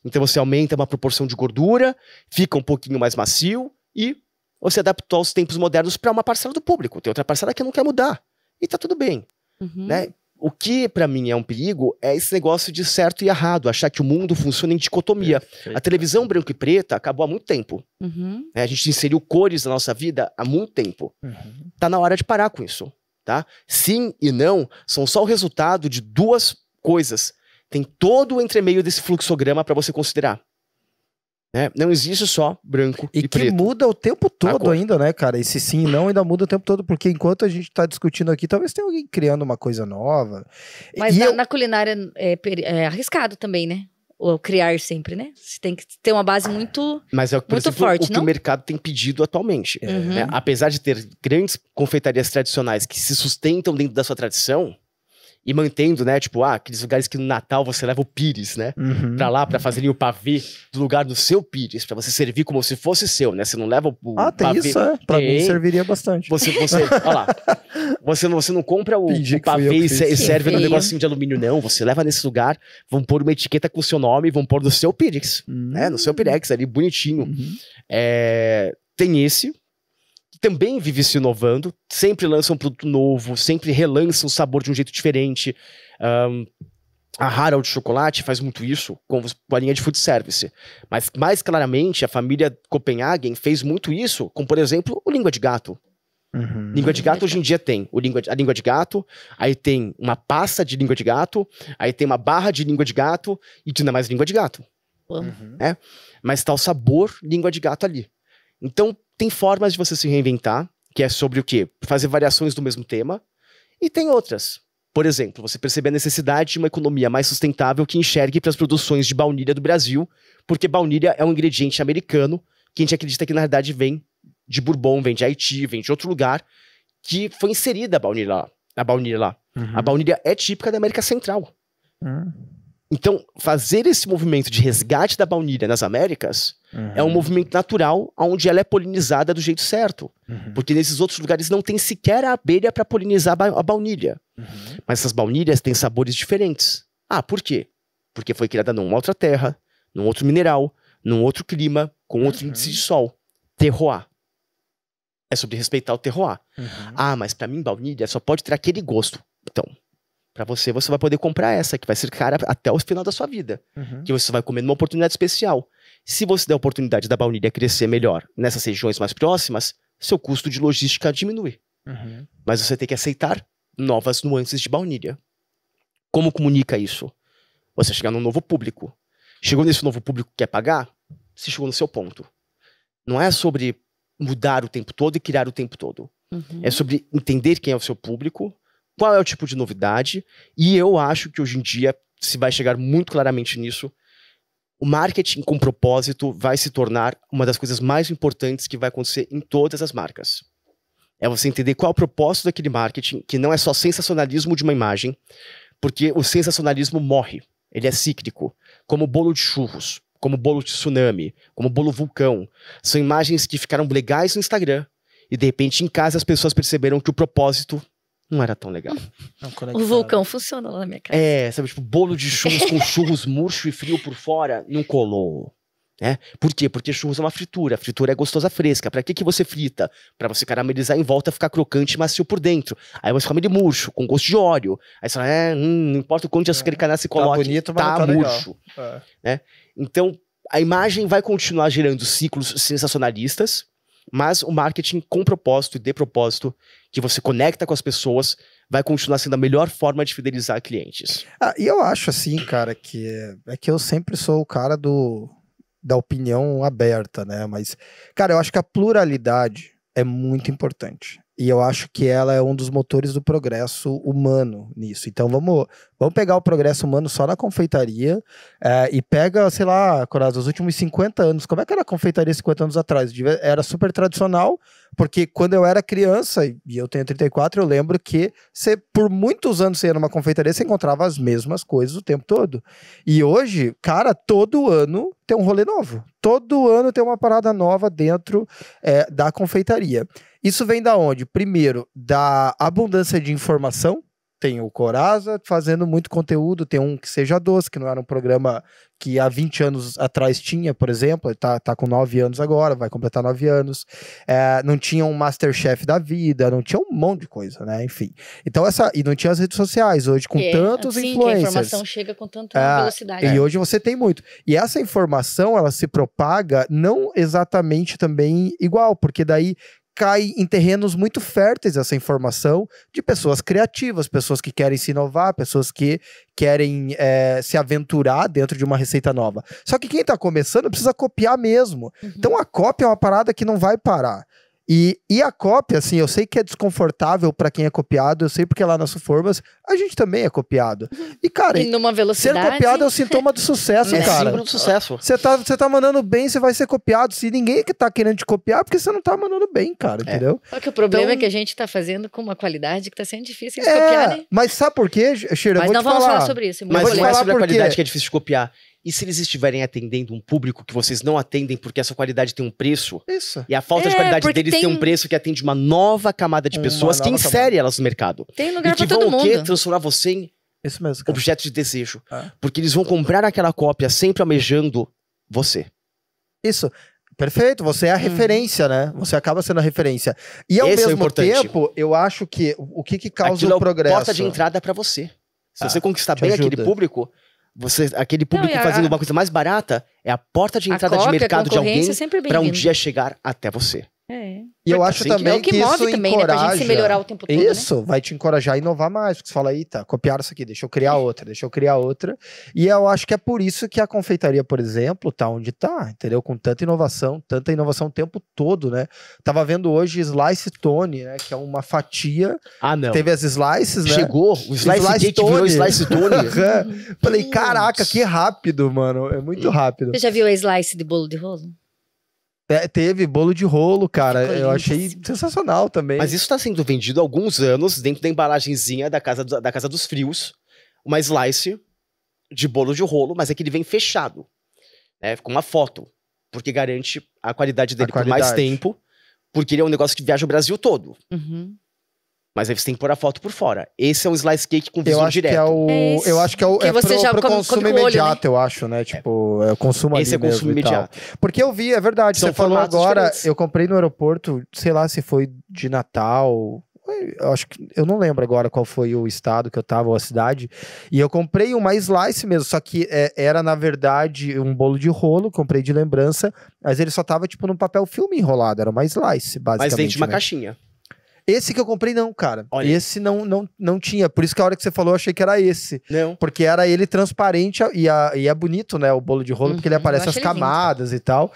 Então você aumenta uma proporção de gordura, fica um pouquinho mais macio e você adaptou aos tempos modernos para uma parcela do público. Tem outra parcela que não quer mudar. E tá tudo bem. Né? O que para mim é um perigo é esse negócio de certo e errado, achar que o mundo funciona em dicotomia. A televisão branco e preta acabou há muito tempo. Né? A gente inseriu cores na nossa vida há muito tempo. Tá na hora de parar com isso. Tá? Sim e não são só o resultado de duas coisas. Tem todo o entremeio desse fluxograma para você considerar. Né? Não existe só branco e preto. E que muda o tempo todo ainda, né, cara? Esse sim e não ainda muda o tempo todo, porque enquanto a gente tá discutindo aqui, talvez tenha alguém criando uma coisa nova. Mas na culinária é arriscado também, né? Ou criar sempre, né? Você tem que ter uma base muito, mas é, por exemplo, forte, o que o mercado tem pedido atualmente. Né? Apesar de ter grandes confeitarias tradicionais que se sustentam dentro da sua tradição e mantendo, né? Tipo, aqueles lugares que no Natal você leva o pires, né? Pra lá, pra fazerem o pavê do lugar do seu pires, pra você servir como se fosse seu, né? Você não leva o pavê. Tem isso, Pra mim serviria bastante. Olha lá. Você não compra o pavê e serve no negocinho de alumínio, não. Você leva nesse lugar, vão pôr uma etiqueta com o seu nome, vão pôr no seu pires, né? No seu pirex ali, bonitinho. Tem esse, que também vive se inovando, sempre lança um produto novo, sempre relança o sabor de um jeito diferente. A Harald Chocolate faz muito isso com a linha de food service. Mas, mais claramente, a família Copenhagen fez muito isso com, por exemplo, o língua de gato. Língua de gato hoje em dia tem a língua de gato, aí tem uma pasta de língua de gato, aí tem uma barra de língua de gato e ainda mais língua de gato. Né? Mas tá o sabor língua de gato ali. Então, tem formas de você se reinventar, que é sobre o quê? Fazer variações do mesmo tema. E tem outras. Por exemplo, você perceber a necessidade de uma economia mais sustentável que enxergue para as produções de baunilha do Brasil, porque baunilha é um ingrediente americano que a gente acredita que na verdade vem de Bourbon, vem de Haiti, vem de outro lugar, que foi inserida a baunilha lá. A baunilha é típica da América Central. Então, fazer esse movimento de resgate da baunilha nas Américas é um movimento natural onde ela é polinizada do jeito certo. Porque nesses outros lugares não tem sequer a abelha para polinizar a baunilha. Mas essas baunilhas têm sabores diferentes. Por quê? Porque foi criada numa outra terra, num outro mineral, num outro clima, com outro índice de sol. Terroir. É sobre respeitar o terroir. Mas pra mim baunilha só pode ter aquele gosto. Então, pra você vai poder comprar essa, que vai ser cara até o final da sua vida. Que você vai comer numa oportunidade especial. Se você der a oportunidade da baunilha crescer melhor nessas regiões mais próximas, seu custo de logística diminui. Mas você tem que aceitar novas nuances de baunilha. Como comunica isso? Você chegar num novo público. Chegou nesse novo público que quer pagar? Você chegou no seu ponto. Não é sobre mudar o tempo todo e criar o tempo todo. É sobre entender quem é o seu público, qual é o tipo de novidade, e eu acho que hoje em dia se vai chegar muito claramente nisso. O marketing com propósito vai se tornar uma das coisas mais importantes que vai acontecer em todas as marcas. É você entender qual é o propósito daquele marketing, que não é só sensacionalismo de uma imagem, porque o sensacionalismo morre, ele é cíclico, como o bolo de churros, como o bolo de tsunami, como o bolo vulcão. São imagens que ficaram legais no Instagram, e de repente em casa as pessoas perceberam que o propósito não era tão legal. O vulcão funciona lá na minha casa. Sabe, tipo, bolo de churros com churros murcho e frio por fora, não colou. Né? Por quê? Porque churros é uma fritura. A fritura é gostosa fresca. Pra que você frita? Pra você caramelizar em volta, ficar crocante e macio por dentro. Aí você come ele murcho, com gosto de óleo. Aí você fala, não importa o quanto de açúcar e canela se coloque, bonito, tá murcho. Né? Então, a imagem vai continuar gerando ciclos sensacionalistas, mas o marketing com propósito e de propósito, que você conecta com as pessoas, vai continuar sendo a melhor forma de fidelizar clientes. E eu acho assim, cara, que eu sempre sou o cara da opinião aberta, né? Mas, cara, eu acho que a pluralidade é muito importante. E eu acho que ela é um dos motores do progresso humano nisso. Então vamos pegar o progresso humano só na confeitaria e pega, sei lá, Corazza, os últimos 50 anos. Como é que era a confeitaria 50 anos atrás? Era super tradicional, porque quando eu era criança, e eu tenho 34, eu lembro que por muitos anos você ia numa confeitaria, você encontrava as mesmas coisas o tempo todo. E hoje, cara, todo ano tem um rolê novo. Todo ano tem uma parada nova dentro da confeitaria. Isso vem da onde? Primeiro, da abundância de informação, tem o Coraza fazendo muito conteúdo, tem um Que Seja Doce, que não era um programa que há 20 anos atrás tinha, por exemplo, ele tá com 9 anos agora, vai completar 9 anos, não tinha um Masterchef da vida, não tinha um monte de coisa, né, enfim. Então e não tinha as redes sociais, hoje com tantos influencers. Que a informação chega com tanta velocidade. E hoje você tem muito. E essa informação, ela se propaga não exatamente também igual, porque daí cai em terrenos muito férteis essa informação de pessoas criativas, pessoas que querem se inovar, pessoas que querem se aventurar dentro de uma receita nova. Só que quem tá começando precisa copiar mesmo. Então a cópia é uma parada que não vai parar. E a cópia, assim, eu sei que é desconfortável pra quem é copiado, eu sei porque lá nas Formas a gente também é copiado. E, cara, numa velocidade... ser copiado é o sintoma do sucesso, cara. É símbolo do sucesso. Você tá mandando bem, você vai ser copiado. Se ninguém que tá querendo te copiar, porque você não tá mandando bem, cara, entendeu? Só que o problema é que a gente tá fazendo com uma qualidade que tá sendo difícil de copiar, né? Mas sabe por quê, Sheila? Mas não vamos falar sobre isso. Mas não é sobre a qualidade que é difícil de copiar. E se eles estiverem atendendo um público que vocês não atendem porque essa qualidade tem um preço? Isso. E a falta de qualidade deles tem um preço que atende uma nova camada de pessoas que insere elas no mercado. Tem lugar pra todo mundo. E que vão o quê? mundo. Transformar você em isso mesmo, cara. Objeto de desejo. Porque eles vão comprar aquela cópia sempre almejando você. Isso. Perfeito, você é a referência, né? Você acaba sendo a referência. E ao mesmo tempo, eu acho que o que causa o progresso... Aquilo é a porta de entrada pra você. Se você conquistar bem aquele público... aquele público fazendo uma coisa mais barata é a porta de entrada de mercado de alguém para um dia chegar até você. E eu acho também que isso move também, encoraja... né, pra gente se melhorar o tempo todo, isso, vai te encorajar a inovar mais. Porque você fala, eita, copiaram isso aqui, deixa eu criar outra. E eu acho que é por isso que a confeitaria, por exemplo, tá onde tá, entendeu? Com tanta inovação o tempo todo, né? Tava vendo hoje Slice Tone, né? Que é uma fatia. Não. Teve as slices, né? Chegou, o Slice Cake virou Slice Tone. Falei, caraca, que rápido, mano. É muito rápido. Você já viu a slice de bolo de rolo? Teve bolo de rolo, cara. Eu achei sensacional também. Mas isso tá sendo vendido há alguns anos dentro da embalagenzinha da casa dos frios. Uma slice de bolo de rolo, mas é que ele vem fechado, né? Com uma foto. Porque garante a qualidade dele por mais tempo. Porque ele é um negócio que viaja o Brasil todo. Mas aí você tem que pôr a foto por fora. Esse é um slice cake com visor direto. Eu acho que é o pro consumo imediato, eu acho, né? Tipo, é o consumo ali mesmo. Esse é consumo imediato. Porque eu vi, é verdade, você falou agora, diferentes. Eu comprei no aeroporto, sei lá se foi de Natal, eu não lembro agora qual foi o estado que eu tava, ou a cidade, e eu comprei uma slice mesmo, só que era na verdade um bolo de rolo, comprei de lembrança, mas ele só tava tipo num papel filme enrolado, era uma slice, basicamente. Mas dentro de uma caixinha. Esse que eu comprei não, cara. Olha. Esse não tinha. Por isso que a hora que você falou, eu achei que era esse. Não. Porque era ele transparente e é bonito, né? O bolo de rolo, porque ele aparece as camadas e tal.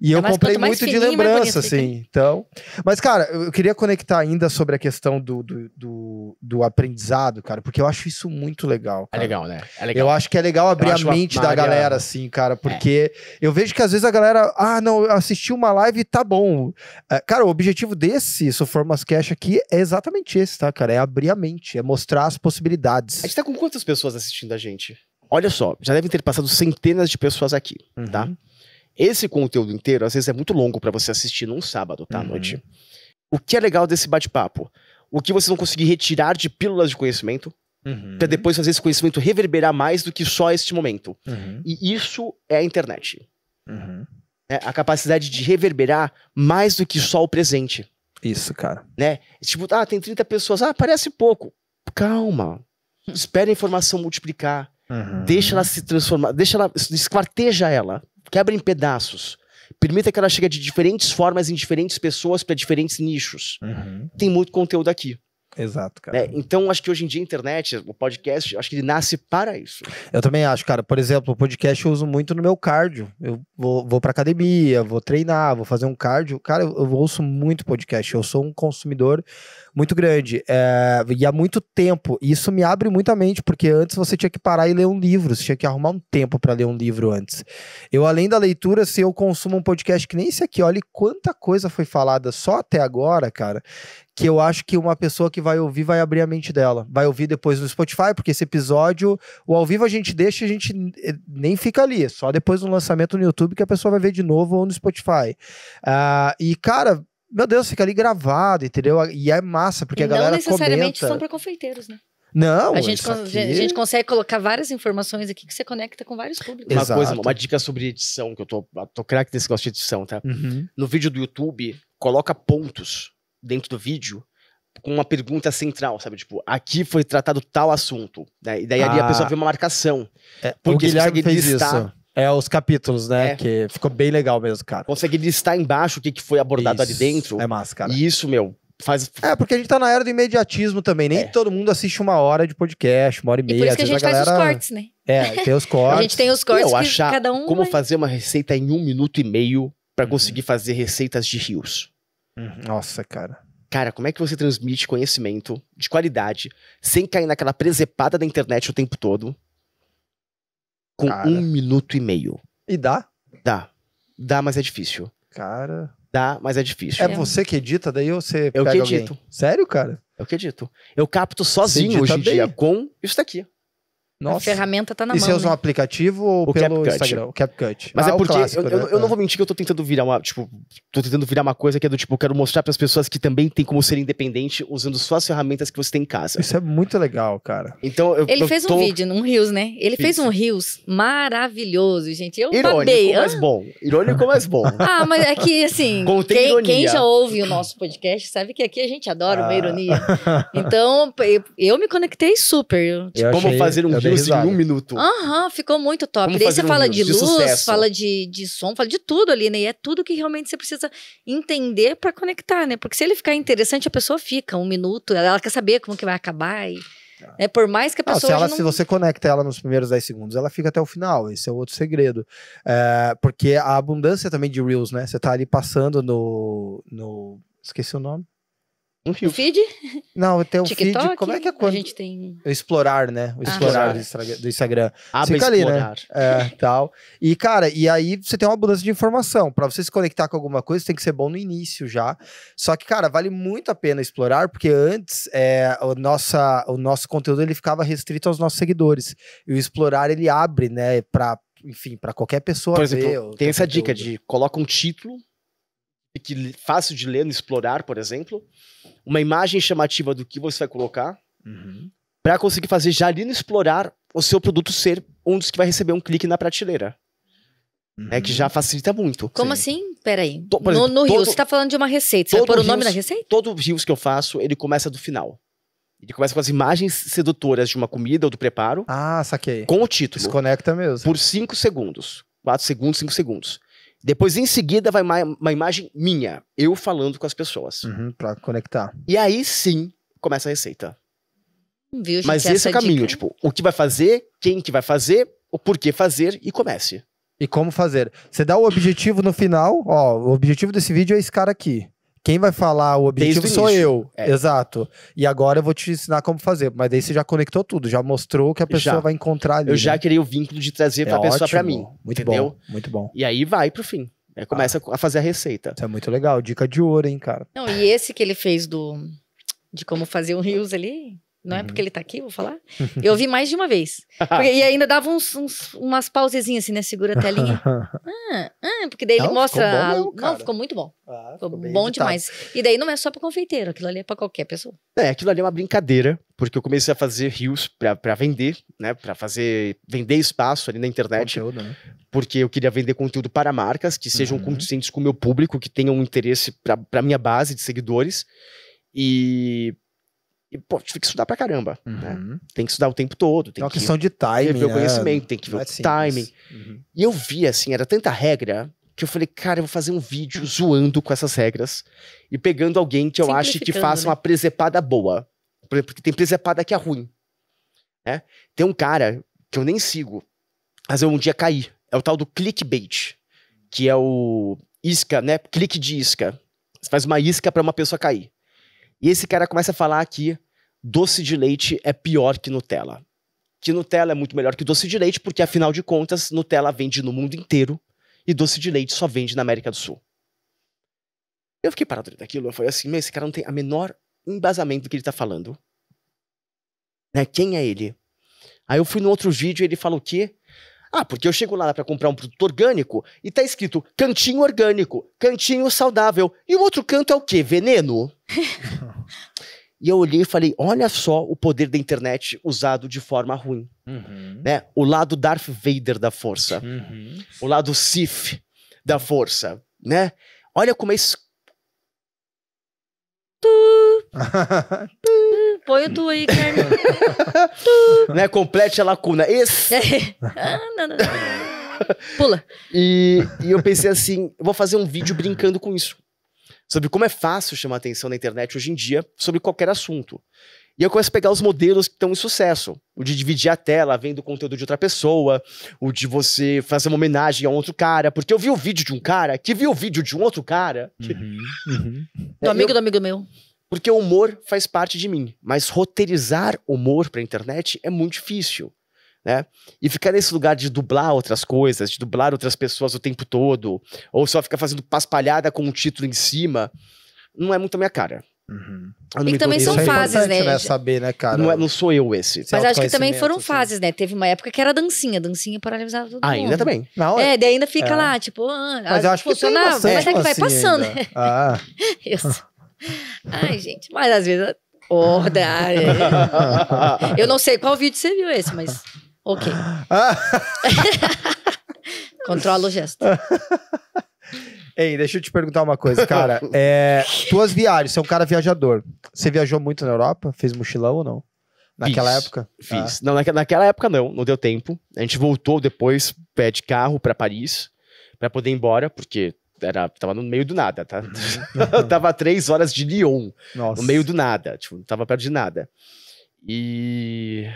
E eu comprei muito de lembrança, assim. Então... Mas, cara, eu queria conectar ainda sobre a questão do aprendizado, cara. Porque eu acho isso muito legal, cara. É legal, né? É legal. Eu acho que é legal abrir a mente da galera, assim, cara. Porque eu vejo que às vezes a galera... não, eu assisti uma live e tá bom. Cara, o objetivo desse Soformas Cash aqui é exatamente esse, tá, cara? É abrir a mente, é mostrar as possibilidades. A gente tá com quantas pessoas assistindo a gente? Olha só, já devem ter passado centenas de pessoas aqui, tá? Esse conteúdo inteiro, às vezes, é muito longo pra você assistir num sábado, tá, à noite. O que é legal desse bate-papo? O que vocês vão conseguir retirar de pílulas de conhecimento pra depois fazer esse conhecimento reverberar mais do que só este momento. E isso é a internet. A capacidade de reverberar mais do que só o presente. Isso, cara. Né? Tipo, tem 30 pessoas. Parece pouco. Calma. Espera a informação multiplicar. Deixa ela se transformar. Esquarteja ela. Quebra em pedaços. Permita que ela chegue de diferentes formas em diferentes pessoas para diferentes nichos. Tem muito conteúdo aqui. Exato, cara. Então, acho que hoje em dia a internet, o podcast, acho que ele nasce para isso. Eu também acho, cara. Por exemplo, o podcast eu uso muito no meu cardio. Eu vou pra academia, vou treinar, vou fazer um cardio. Cara, eu ouço muito podcast. Eu sou um consumidor muito grande. E há muito tempo. E isso me abre muita mente, porque antes você tinha que parar e ler um livro. Você tinha que arrumar um tempo pra ler um livro antes. Eu, além da leitura, se eu consumo um podcast que nem esse aqui, olha quanta coisa foi falada só até agora, cara, que eu acho que uma pessoa que vai ouvir vai abrir a mente dela. Vai ouvir depois no Spotify, porque esse episódio, o ao vivo a gente deixa, a gente nem fica ali. Só depois do lançamento no YouTube que a pessoa vai ver de novo ou no Spotify. E, cara, meu Deus, fica ali gravado, entendeu? E é massa, porque a galera comenta. Não necessariamente são para confeiteiros, né? Não, a gente consegue colocar várias informações aqui que você conecta com vários públicos. Uma dica sobre edição, que eu tô craque nesse negócio de edição, tá? No vídeo do YouTube, coloca pontos dentro do vídeo com uma pergunta central, sabe? Tipo, aqui foi tratado tal assunto, né? E daí ali a pessoa vê uma marcação. Porque o Guilherme fez listar... isso. Os capítulos, né? Que ficou bem legal mesmo, cara. Consegue listar embaixo o que foi abordado ali dentro. É massa, cara. E isso, faz... porque a gente tá na era do imediatismo também. Nem todo mundo assiste 1 hora de podcast, 1 hora e meia. E por isso que a gente faz os cortes, né? Tem os cortes. A gente tem os cortes que cada um... Como fazer uma receita em 1 minuto e meio pra conseguir fazer receitas de rios. Nossa, cara. Cara, como é que você transmite conhecimento de qualidade sem cair naquela presepada da internet o tempo todo? Com 1 minuto e meio. E dá? Dá, mas é difícil. Cara... Dá, mas é difícil. É você que edita daí ou você pega que alguém? edito. Sério, cara? Eu que edito. Eu capto sozinho hoje em dia com isso daqui. Nossa. A ferramenta tá na mão. E você usa um aplicativo ou pelo CapCut. Instagram? O CapCut. Mas é porque clássico, eu não vou mentir que eu tô tentando virar uma coisa que é do tipo, eu quero mostrar pras pessoas que também tem como ser independente usando só as ferramentas que você tem em casa. Isso é muito legal, cara. Então, Ele fez um vídeo, um Reels, né? Ele fez um Reels maravilhoso, gente. Eu babei. Irônico, mas bom. Mas é que, assim, quem já ouve o nosso podcast sabe que aqui a gente adora uma ironia. Então, eu me conectei super. Como fazer um Reels em 1 minuto. Ficou muito top. Como Daí você fala de luz, sucesso. fala de som, fala de tudo ali, né? E é tudo que realmente você precisa entender pra conectar, né? Porque se ele ficar interessante, a pessoa fica 1 minuto, ela quer saber como que vai acabar. Né? Por mais que a pessoa. Se você conecta ela nos primeiros 10 segundos, ela fica até o final. Esse é outro segredo. Porque a abundância também de Reels, né? Você tá ali passando no... Esqueci o nome. O feed? Não, tem o TikTok, feed. Como é que é quando... A gente tem... O explorar, né? O explorar do Instagram. Fica ali, né? Tal. E, cara, e aí você tem uma abundância de informação. Pra você se conectar com alguma coisa, tem que ser bom no início já. Só que, cara, vale muito a pena explorar, porque antes o nosso conteúdo ele ficava restrito aos nossos seguidores. E o explorar, ele abre, né? Enfim, pra qualquer pessoa. Por exemplo, tem essa dica de coloca um título fácil de ler no explorar, por exemplo, uma imagem chamativa do que você vai colocar, para conseguir fazer já ali no explorar o seu produto ser um dos que vai receber um clique na prateleira. Que já facilita muito. Como assim? Peraí. No Reels, você tá falando de uma receita. Você vai pôr o nome da receita? Todo Reels que eu faço, ele começa do final. Ele começa com as imagens sedutoras de uma comida ou do preparo. Saquei. Com o título. Desconecta mesmo. Por 5 segundos. 4 segundos, 5 segundos. Depois, em seguida, vai uma imagem minha, eu falando com as pessoas. Pra conectar. E aí, sim, começa a receita. Viu, gente, mas esse é o caminho, tipo, o que vai fazer, quem que vai fazer, o porquê fazer e comece. E como fazer. Você dá o objetivo no final, o objetivo desse vídeo é esse cara aqui. Quem vai falar o objetivo sou eu. Exato. E agora eu vou te ensinar como fazer. Mas daí você já conectou tudo, já mostrou que a pessoa vai encontrar ali. Eu já criei o vínculo de trazer pra pessoa pra mim. Muito entendeu? Bom, muito bom. E aí vai pro fim. Aí começa a fazer a receita. Isso é muito legal. Dica de ouro, hein, cara. Não, e esse que ele fez de como fazer um Reels ali... Não é porque ele tá aqui, vou falar. Eu vi mais de uma vez. E ainda dava umas pausezinhas assim, né? Segura a telinha. Porque daí ele mostra... Não, ficou muito bom. Ficou bom demais. E daí não é só pra confeiteiro, aquilo ali é pra qualquer pessoa. Aquilo ali é uma brincadeira, porque eu comecei a fazer Reels pra vender, né? Pra vender espaço ali na internet. Conteúdo, né? Porque eu queria vender conteúdo para marcas que sejam conscientes com o meu público, que tenham um interesse pra minha base de seguidores. E pô, tive que estudar pra caramba, né? Tem que estudar o tempo todo. Tem uma questão de timing, ver o conhecimento, tem que ver o timing. E eu vi, assim, era tanta regra que eu falei, cara, eu vou fazer um vídeo zoando com essas regras e pegando alguém que eu acho que faça uma presepada boa. Porque tem presepada que é ruim, né? Tem um cara que eu nem sigo, mas eu um dia caí. É o tal do clickbait, que é o isca, né? Clique de isca. Você faz uma isca pra uma pessoa cair. E esse cara começa a falar que doce de leite é pior que Nutella. Que Nutella é muito melhor que doce de leite, porque afinal de contas, Nutella vende no mundo inteiro e doce de leite só vende na América do Sul. Eu fiquei parado daquilo, eu falei assim, mas esse cara não tem a menor embasamento do que ele tá falando. Né? Quem é ele? Aí eu fui no outro vídeo e ele falou o quê? Porque eu chego lá pra comprar um produto orgânico e tá escrito cantinho orgânico, cantinho saudável. E o outro canto é o quê? Veneno? E eu olhei e falei, olha só o poder da internet usado de forma ruim. Né? O lado Darth Vader da força. O lado Sith da força. Né? Olha como é isso. Põe o tu aí, Carmen. Né? Complete a lacuna. Não. Pula. E eu pensei assim, eu vou fazer um vídeo brincando com isso. Sobre como é fácil chamar atenção na internet hoje em dia, sobre qualquer assunto. E eu começo a pegar os modelos que estão em sucesso. O de dividir a tela vendo o conteúdo de outra pessoa, o de você fazer uma homenagem a um outro cara, porque eu vi o vídeo de um cara que viu o vídeo de um outro cara. Do amigo do amigo meu. Porque o humor faz parte de mim, mas roteirizar humor pra internet é muito difícil. Né? E ficar nesse lugar de dublar outras coisas, de dublar outras pessoas o tempo todo, ou só ficar fazendo paspalhada com um título em cima, não é muito a minha cara. E também são fases, né? Saber, né, cara? Não sou eu esse. Mas acho que também foram fases, né? Teve uma época que era dancinha paralisava todo mundo. Ainda também. Não, daí ainda fica lá, tipo, mas eu acho que funcionava, mas é que vai passando. Isso. Ai, gente, mas às vezes... Eu não sei qual vídeo você viu esse, mas... Ok. Controla o gesto. Ei, deixa eu te perguntar uma coisa, cara. Tuas viagens, você é um cara viajador. Você viajou muito na Europa? Fez mochilão ou não? Naquela época? Fiz. Não, naquela época não deu tempo. A gente voltou depois, pé de carro pra Paris, pra poder ir embora, porque tava no meio do nada, tá? Tava 3 horas de Lyon. Nossa. No meio do nada, tipo, não tava perto de nada. E...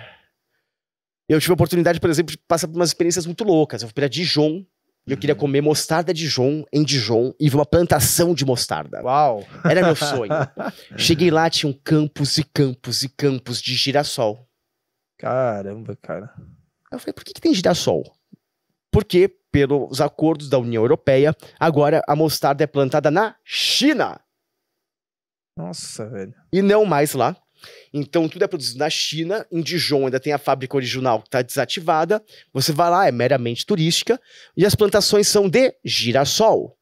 eu tive a oportunidade, por exemplo, de passar por umas experiências muito loucas. Eu fui pra Dijon, e eu queria comer mostarda Dijon em Dijon, e ver uma plantação de mostarda. Uau! Era meu sonho. Cheguei lá, tinham campos e campos e campos de girassol. Caramba, cara. Eu falei, por que tem girassol? Porque, pelos acordos da União Europeia, agora a mostarda é plantada na China. Nossa, velho. E não mais lá. Então tudo é produzido na China, em Dijon ainda tem a fábrica original que está desativada, você vai lá, é meramente turística, e as plantações são de girassol,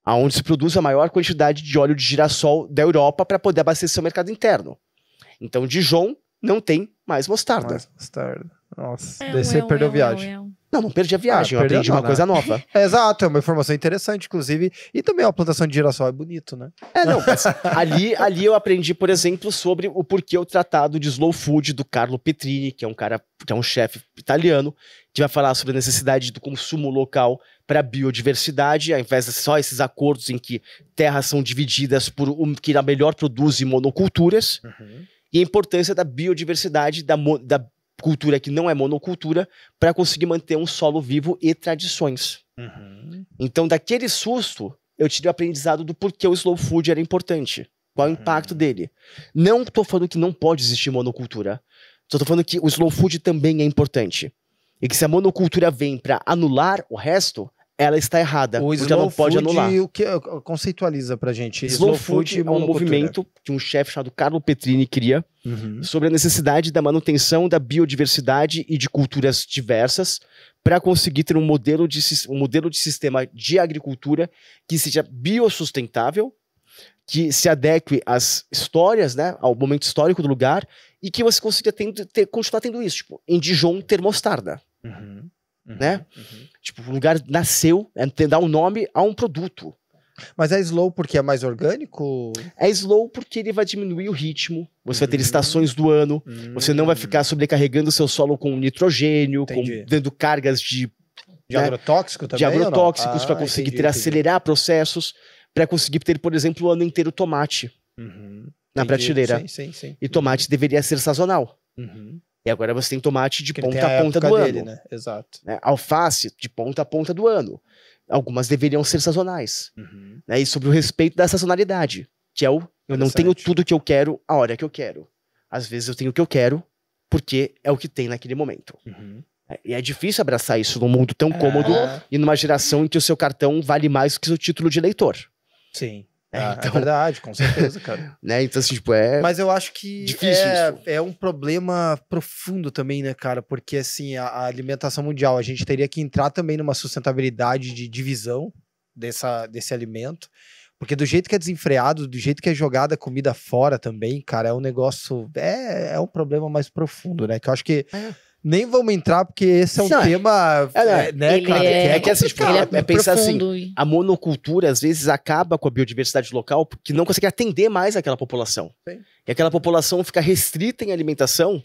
aonde se produz a maior quantidade de óleo de girassol da Europa para poder abastecer o mercado interno. Então Dijon não tem mais mostarda. Nossa, daí você perdeu a viagem. Não perdi a viagem, eu aprendi uma coisa nova. Exato, é uma informação interessante, inclusive. E também a plantação de girassol é bonito, né? Mas ali eu aprendi, por exemplo, sobre o porquê o tratado de slow food do Carlo Petrini, que é um cara, que é um chefe italiano, que vai falar sobre a necessidade do consumo local para biodiversidade, ao invés de só esses acordos em que terras são divididas por o que melhor produz monoculturas, e a importância da biodiversidade, da cultura que não é monocultura, para conseguir manter um solo vivo e tradições. Então, daquele susto, eu tive o aprendizado do porquê o slow food era importante. Qual é o impacto dele. Não estou falando que não pode existir monocultura. Só estou falando que o slow food também é importante. E que se a monocultura vem para anular o resto, ela está errada. Porque ela não pode anular. O que conceitualiza pra gente? Slow food é um movimento que um chefe chamado Carlo Petrini cria sobre a necessidade da manutenção da biodiversidade e de culturas diversas para conseguir ter um modelo de sistema de agricultura que seja biossustentável, que se adeque às histórias, né, ao momento histórico do lugar, e que você consiga continuar tendo isso. Tipo, em Dijon, ter mostarda. Né? Tipo, o lugar nasceu, dá um nome a um produto. Mas é slow porque é mais orgânico? É slow porque ele vai diminuir o ritmo, você vai ter estações do ano, você não vai ficar sobrecarregando o seu solo com nitrogênio, dando cargas de agrotóxico também? De agrotóxicos para conseguir acelerar processos, para conseguir ter, por exemplo, o ano inteiro tomate na prateleira. Sim. E tomate deveria ser sazonal. E agora você tem tomate de ponta a ponta do ano. Né? Exato. Alface de ponta a ponta do ano. Algumas deveriam ser sazonais. E sobre o respeito da sazonalidade, que é eu não tenho tudo que eu quero a hora que eu quero. Às vezes eu tenho o que eu quero porque é o que tem naquele momento. E é difícil abraçar isso num mundo tão cômodo e numa geração em que o seu cartão vale mais do que o seu título de eleitor. Sim. Então, é verdade, com certeza, cara. Né? Então, assim, tipo, Mas eu acho que difícil é um problema profundo também, né, cara? Porque, assim, a alimentação mundial, a gente teria que entrar também numa sustentabilidade de divisão desse alimento, Porque do jeito que é desenfreado, do jeito que é jogada a comida fora também, cara, é um negócio... É um problema mais profundo, né? Que eu acho que nem vamos entrar, porque esse é um tema... né, cara? É que assim, pensar assim, a monocultura às vezes acaba com a biodiversidade local porque não consegue atender mais aquela população. Sim. E aquela população fica restrita em alimentação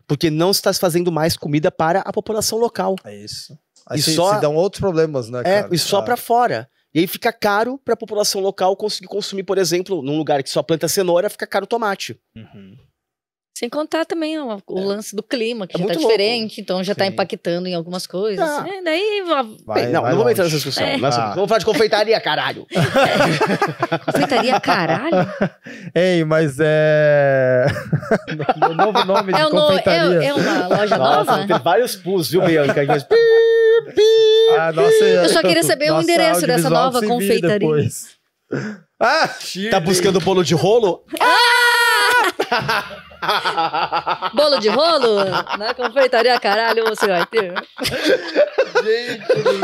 porque não está fazendo mais comida para a população local. É isso. Aí se dão outros problemas, né, cara? E só para fora. E aí fica caro para a população local conseguir consumir, por exemplo, num lugar que só planta cenoura, fica caro o tomate. Sem contar também o lance do clima, que já tá diferente, então já tá impactando em algumas coisas. Daí não vamos entrar nessa discussão. Vamos falar de confeitaria, caralho. Confeitaria, caralho? Ei, mas o novo nome de confeitaria. É uma loja nova? Tem vários pus, viu, Bianca? Eu só queria saber o endereço dessa nova confeitaria. Tá buscando bolo de rolo? Bolo de rolo? Na confeitaria, caralho, você vai ter.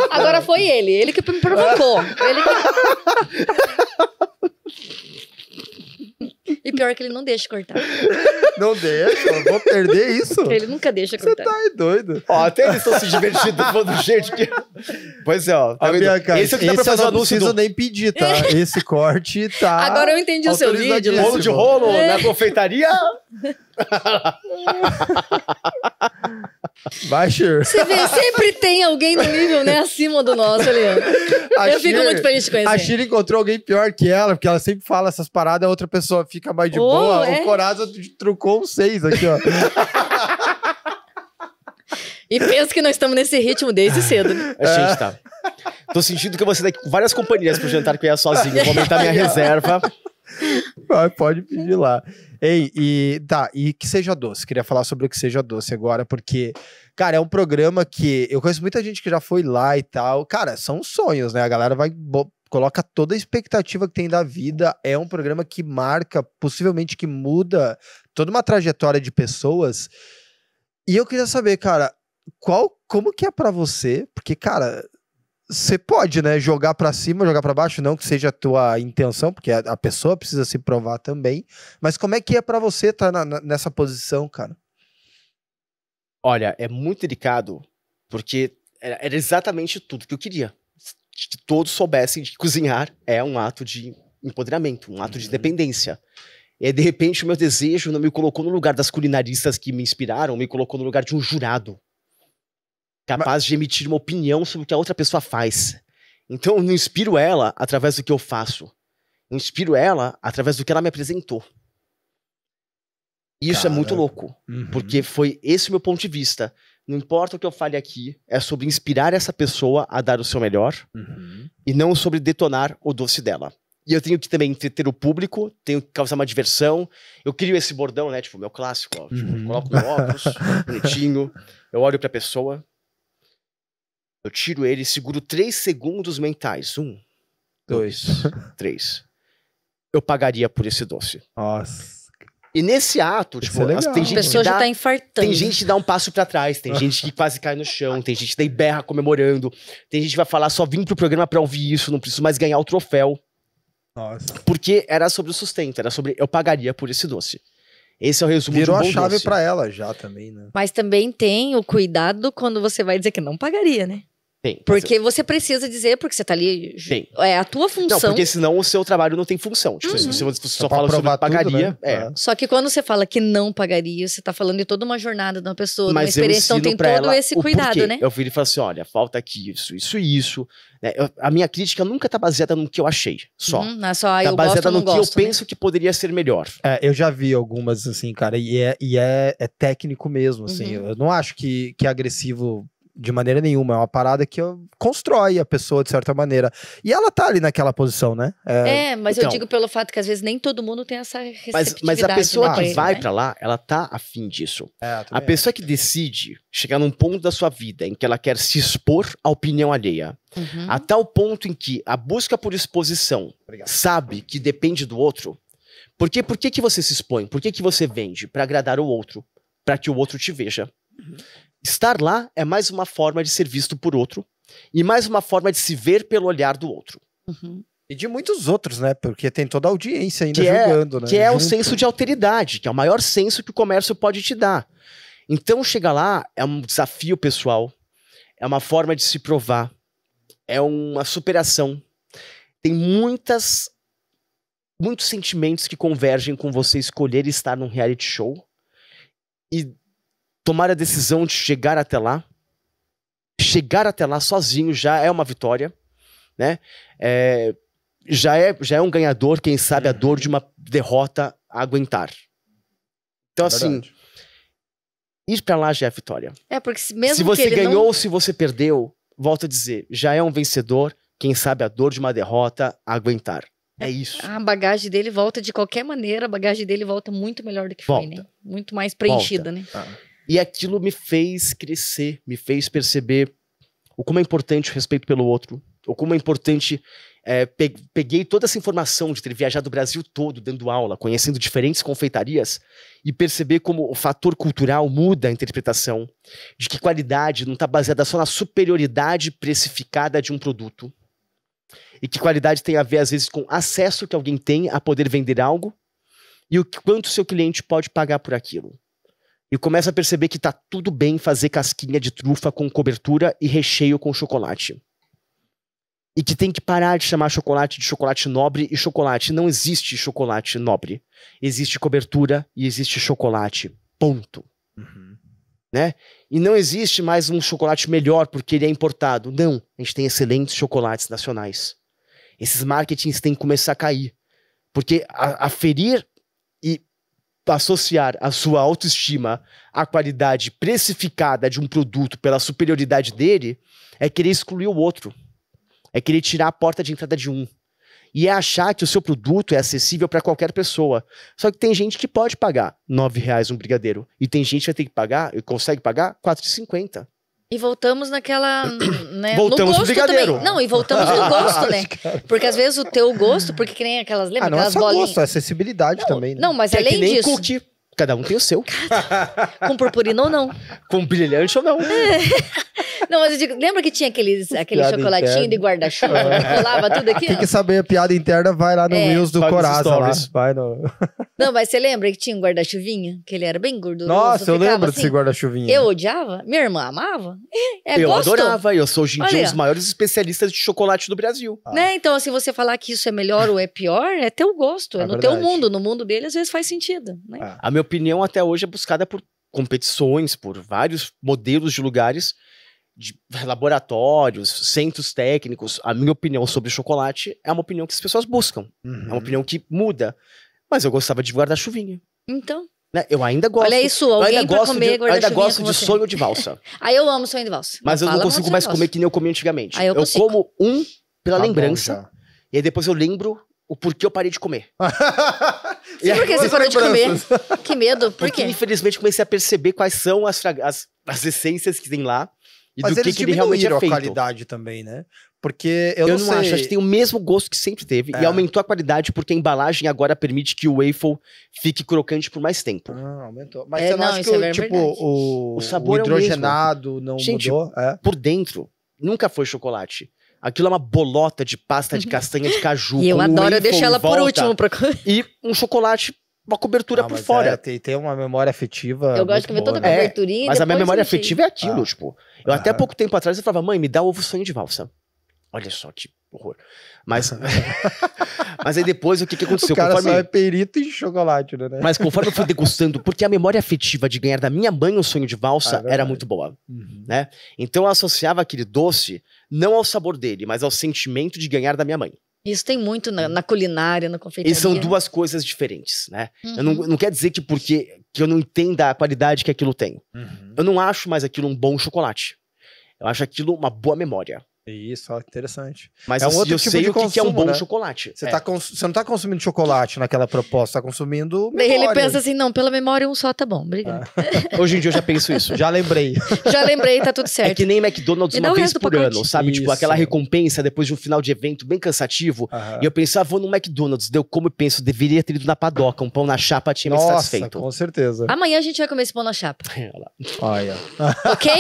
Agora foi ele que me provocou. E pior que ele não deixa cortar. Não deixa? Eu vou perder isso? Ele nunca deixa cortar. Você tá doido. Até eles estão se divertindo do jeito que... Pois é, ó. Tá Bianca, esse aqui dá pra fazer o anúncio. Não precisa nem pedir, tá? Esse corte tá... Agora eu entendi o seu vídeo. Bolo de rolo na confeitaria... Vai, Shir. Você vê, sempre tem alguém no nível, né, acima do nosso, Leandro. Eu fico muito feliz de conhecer. A Shir encontrou alguém pior que ela, porque ela sempre fala essas paradas, a outra pessoa fica mais de boa. O Coraza trucou um 6 aqui, ó. E penso que nós estamos nesse ritmo desde cedo, né? A gente tá. Tô sentindo que eu vou sair daqui com várias companhias pro jantar que eu ia sozinho. Vou aumentar minha reserva. Pode pedir lá. Ei, e Que Seja Doce. Queria falar sobre o Que Seja Doce agora, porque, cara, é um programa que eu conheço muita gente que já foi lá e tal. Cara, são sonhos, né? A galera coloca toda a expectativa que tem da vida. É um programa que marca, possivelmente que muda toda uma trajetória de pessoas. E eu queria saber, cara, como que é pra você? Porque, cara, você pode, né, jogar pra cima, jogar pra baixo, não que seja a tua intenção, porque a pessoa precisa se provar também, mas como é que é pra você estar nessa posição, cara? Olha, é muito delicado, porque era exatamente tudo que eu queria. Que todos soubessem que cozinhar é um ato de empoderamento, um ato de dependência. E de repente o meu desejo não me colocou no lugar das culinaristas que me inspiraram, me colocou no lugar de um jurado. Capaz de emitir uma opinião sobre o que a outra pessoa faz. Então eu não inspiro ela através do que eu faço. Eu inspiro ela através do que ela me apresentou. E isso é muito louco. Porque foi esse o meu ponto de vista. Não importa o que eu fale aqui, é sobre inspirar essa pessoa a dar o seu melhor. E não sobre detonar o doce dela. E eu tenho que também entreter o público, tenho que causar uma diversão. Eu crio esse bordão, né? Tipo, meu clássico, ó. Tipo, coloco meu óculos, bonitinho. Eu olho pra pessoa. Eu tiro ele e seguro 3 segundos mentais. 1, 2, 3. Eu pagaria por esse doce. Nossa. E nesse ato, tipo, tem gente a pessoa já tá infartando. Tem gente que dá um passo pra trás, tem gente que quase cai no chão, tem gente que daí berra comemorando, tem gente que vai falar, só vim pro programa pra ouvir isso, não preciso mais ganhar o troféu. Nossa. Porque era sobre o sustento, era sobre eu pagaria por esse doce. Esse é o resumo de um bom doce. Virou a chave pra ela já também, né? Mas também tem o cuidado quando você vai dizer que não pagaria, né? Tem. Porque você precisa dizer, porque você tá ali... Tem. É a tua função. Não, porque senão o seu trabalho não tem função. Tipo, se você só fala sobre pagaria... Tudo, né? Só que quando você fala que não pagaria, você tá falando de toda uma jornada de uma pessoa, de uma experiência, então tem todo esse cuidado, né? Eu viro e falo assim, olha, falta aqui isso, isso e isso. Né? A minha crítica nunca tá baseada no que eu achei, só. Não é só, tá baseada no que eu penso que poderia ser melhor. Eu já vi algumas, assim, cara, e é técnico mesmo, assim. Eu não acho que é agressivo de maneira nenhuma, é uma parada que constrói a pessoa de certa maneira. E ela tá ali naquela posição, né? Mas então, eu digo pelo fato que às vezes nem todo mundo tem essa receptividade. Mas a pessoa que vai pra lá, ela tá afim disso. A pessoa que decide chegar num ponto da sua vida em que ela quer se expor à opinião alheia, a tal ponto em que a busca por exposição sabe que depende do outro. Por que você se expõe? Por que você vende? Pra agradar o outro. Pra que o outro te veja. Estar lá é mais uma forma de ser visto por outro e mais uma forma de se ver pelo olhar do outro. E de muitos outros, né? Porque tem toda a audiência ainda julgando, né? Que é o senso de alteridade, que é o maior senso que o comércio pode te dar. Então, chegar lá é um desafio pessoal, é uma forma de se provar, é uma superação. Tem muitos sentimentos que convergem com você escolher estar num reality show e tomar a decisão de chegar até lá. Chegar até lá sozinho já é uma vitória, né? Já é um ganhador, quem sabe a dor de uma derrota a aguentar. Então, assim, ir pra lá já é vitória. Porque mesmo se você que ele ganhou não... ou se você perdeu, volto a dizer, já é um vencedor, quem sabe a dor de uma derrota a aguentar. É isso. A bagagem dele volta de qualquer maneira, a bagagem dele volta muito melhor do que foi, né? Muito mais preenchida, né? E aquilo me fez crescer, me fez perceber o como é importante o respeito pelo outro, o como é importante... peguei toda essa informação de ter viajado o Brasil todo dando aula, conhecendo diferentes confeitarias e perceber como o fator cultural muda a interpretação, de que qualidade não está baseada só na superioridade precificada de um produto e que qualidade tem a ver às vezes com acesso que alguém tem a poder vender algo e o quanto seu cliente pode pagar por aquilo. E começa a perceber que tá tudo bem fazer casquinha de trufa com cobertura e recheio com chocolate. E que tem que parar de chamar chocolate de chocolate nobre e chocolate. Não existe chocolate nobre. Existe cobertura e existe chocolate. Ponto. Né? E não existe mais um chocolate melhor porque ele é importado. Não. A gente tem excelentes chocolates nacionais. Esses marketings têm que começar a cair. Porque aferir e associar a sua autoestima à qualidade precificada de um produto pela superioridade dele é querer excluir o outro. É querer tirar a porta de entrada de um. E é achar que o seu produto é acessível para qualquer pessoa. Só que tem gente que pode pagar R$9 um brigadeiro. E tem gente que vai ter que pagar, e consegue pagar R$4,50. E voltamos naquela... né, voltamos no pro brigadeiro. Também. Não, e voltamos no gosto, né? Porque às vezes o teu gosto, porque que nem aquelas... Lembra não aquelas é só bolinhas? gosto, é acessibilidade também, né? Não, mas que além é que nem disso... cookie. Cada um tem o seu. Com purpurina ou não. Com brilhante ou não. Não, mas eu digo, lembra que tinha aquele chocolatinho interna. de guarda-chuva que colava tudo aqui? Tem que saber a piada interna, vai lá no Reels do Coraza lá. Vai no... Não, mas você lembra que tinha um guarda-chuvinha? Que ele era bem gorduroso. Nossa, eu lembro assim. desse guarda-chuvinha. Eu odiava, minha irmã amava. Eu gosto. adorava, eu sou hoje em dia um dos maiores especialistas de chocolate do Brasil. Né? Então, assim, você falar que isso é melhor ou é pior, é teu gosto, é no teu mundo. No mundo dele, às vezes faz sentido. Né? A minha opinião até hoje é buscada por competições, por vários modelos de lugares, de laboratórios, centros técnicos. A minha opinião sobre chocolate é uma opinião que as pessoas buscam. É uma opinião que muda. Mas eu gostava de guarda-chuvinha. Então... Né? Eu ainda gosto. Olha isso, alguém pra comer guarda-chuvinha. Eu ainda gosto de sonho de valsa. Aí eu amo sonho de valsa. Mas eu não consigo mais comer que nem eu comia antigamente. Eu como pela lembrança. E aí depois eu lembro o porquê eu parei de comer. E por que você parou de comer? Que medo, por quê? Porque infelizmente comecei a perceber quais são as essências que tem lá. E mas do eles que ele realmente é feito. A qualidade também, né? Porque eu não sei... acho que tem o mesmo gosto que sempre teve. E aumentou a qualidade porque a embalagem agora permite que o waffle fique crocante por mais tempo. Aumentou. Mas você não acha que tipo, o sabor hidrogenado não mudou? Por dentro, nunca foi chocolate. Aquilo é uma bolota de pasta de castanha de caju. E eu adoro, eu deixo ela por último. E um chocolate... uma cobertura por fora. Tem uma memória afetiva. Eu gosto de comer toda a coberturinha. Mas a minha memória afetiva é aquilo, tipo. Eu até pouco tempo atrás eu falava, mãe, me dá ovo sonho de valsa. Olha só que horror. Mas, mas aí depois o que aconteceu? O cara só é perito em chocolate, né? Mas conforme eu fui degustando, porque a memória afetiva de ganhar da minha mãe um sonho de valsa era muito boa, né? Então eu associava aquele doce não ao sabor dele, mas ao sentimento de ganhar da minha mãe. Isso tem muito na culinária, na confeitaria. E são duas coisas diferentes, né? Eu não quer dizer que porque que eu não entenda a qualidade que aquilo tem. Eu não acho mais aquilo um bom chocolate. Eu acho aquilo uma boa memória. Isso, interessante. Mas eu sei o que é um bom chocolate. Você não tá consumindo chocolate naquela proposta, tá consumindo memória. Daí ele pensa assim, não, pela memória um só tá bom, obrigado. Hoje em dia eu já penso isso. Já lembrei. Já lembrei, tá tudo certo. É que nem McDonald's uma vez por ano, sabe? Isso. Tipo, aquela recompensa depois de um final de evento bem cansativo. E eu pensava, vou no McDonald's, deu como eu penso, deveria ter ido na padoca, um pão na chapa tinha me satisfeito. Com certeza. Amanhã a gente vai comer esse pão na chapa. Olha. Ok?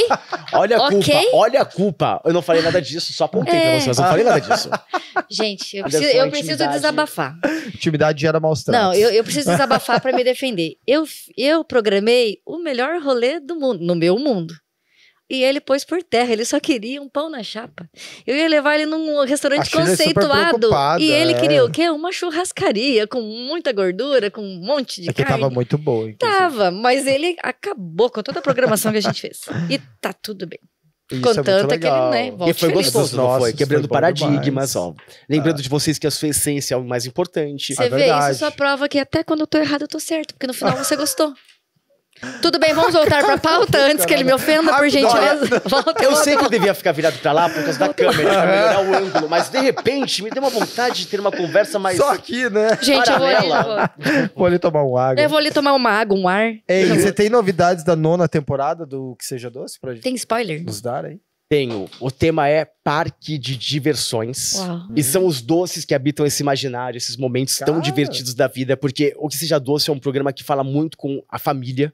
Olha a culpa, olha a culpa. Eu não falei nada disso. disso, só apontei pra você, mas não falei nada disso. Gente, eu preciso desabafar. Intimidade gera maus tratos. Não, eu preciso desabafar pra me defender. Eu programei o melhor rolê do mundo, no meu mundo. E ele pôs por terra, ele só queria um pão na chapa. Eu ia levar ele num restaurante conceituado. E ele queria o quê? Uma churrascaria com muita gordura, com um monte de carne. Tava muito boa, inclusive. Tava, mas ele acabou com toda a programação que a gente fez. E tá tudo bem. Isso Contanto é que ele, né, E foi gostoso, não foi? Quebrando paradigmas, ó. Lembrando de vocês que a sua essência é o mais importante. Você vê, isso só prova que até quando eu tô errado eu tô certo, porque no final você gostou. Tudo bem, vamos voltar pra pauta antes que ele me ofenda, por gentileza. Eu sei que eu devia ficar virado pra lá por causa da câmera, pra melhorar o ângulo, mas de repente me deu uma vontade de ter uma conversa mais... Só aqui, né? Gente, vou ali tomar um água. Eu vou ali tomar uma água, um ar. Ei, você tem novidades da 9ª temporada do Que Seja Doce? Pra tem spoiler? Nos dar aí? Tenho. O tema é parque de diversões. Uau. E são os doces que habitam esse imaginário, esses momentos tão divertidos da vida. Porque O Que Seja Doce é um programa que fala muito com a família.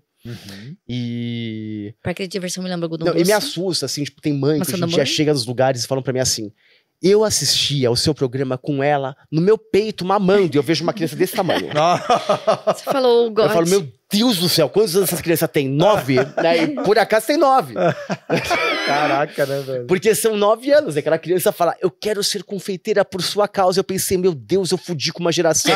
E... Parque de diversão me lembra algodão Não, doce. e me assusta, assim, tipo, tem mãe que a gente já chega nos lugares e falam pra mim assim... Eu assistia ao seu programa com ela no meu peito, mamando, e eu vejo uma criança desse tamanho. Você falou, eu falo, meu Deus do céu, quantos anos essa criança tem? 9? E por acaso tem 9. Caraca, né, velho? Porque são 9 anos, né? Aquela criança fala, eu quero ser confeiteira por sua causa. Eu pensei, meu Deus, eu fudi com uma geração.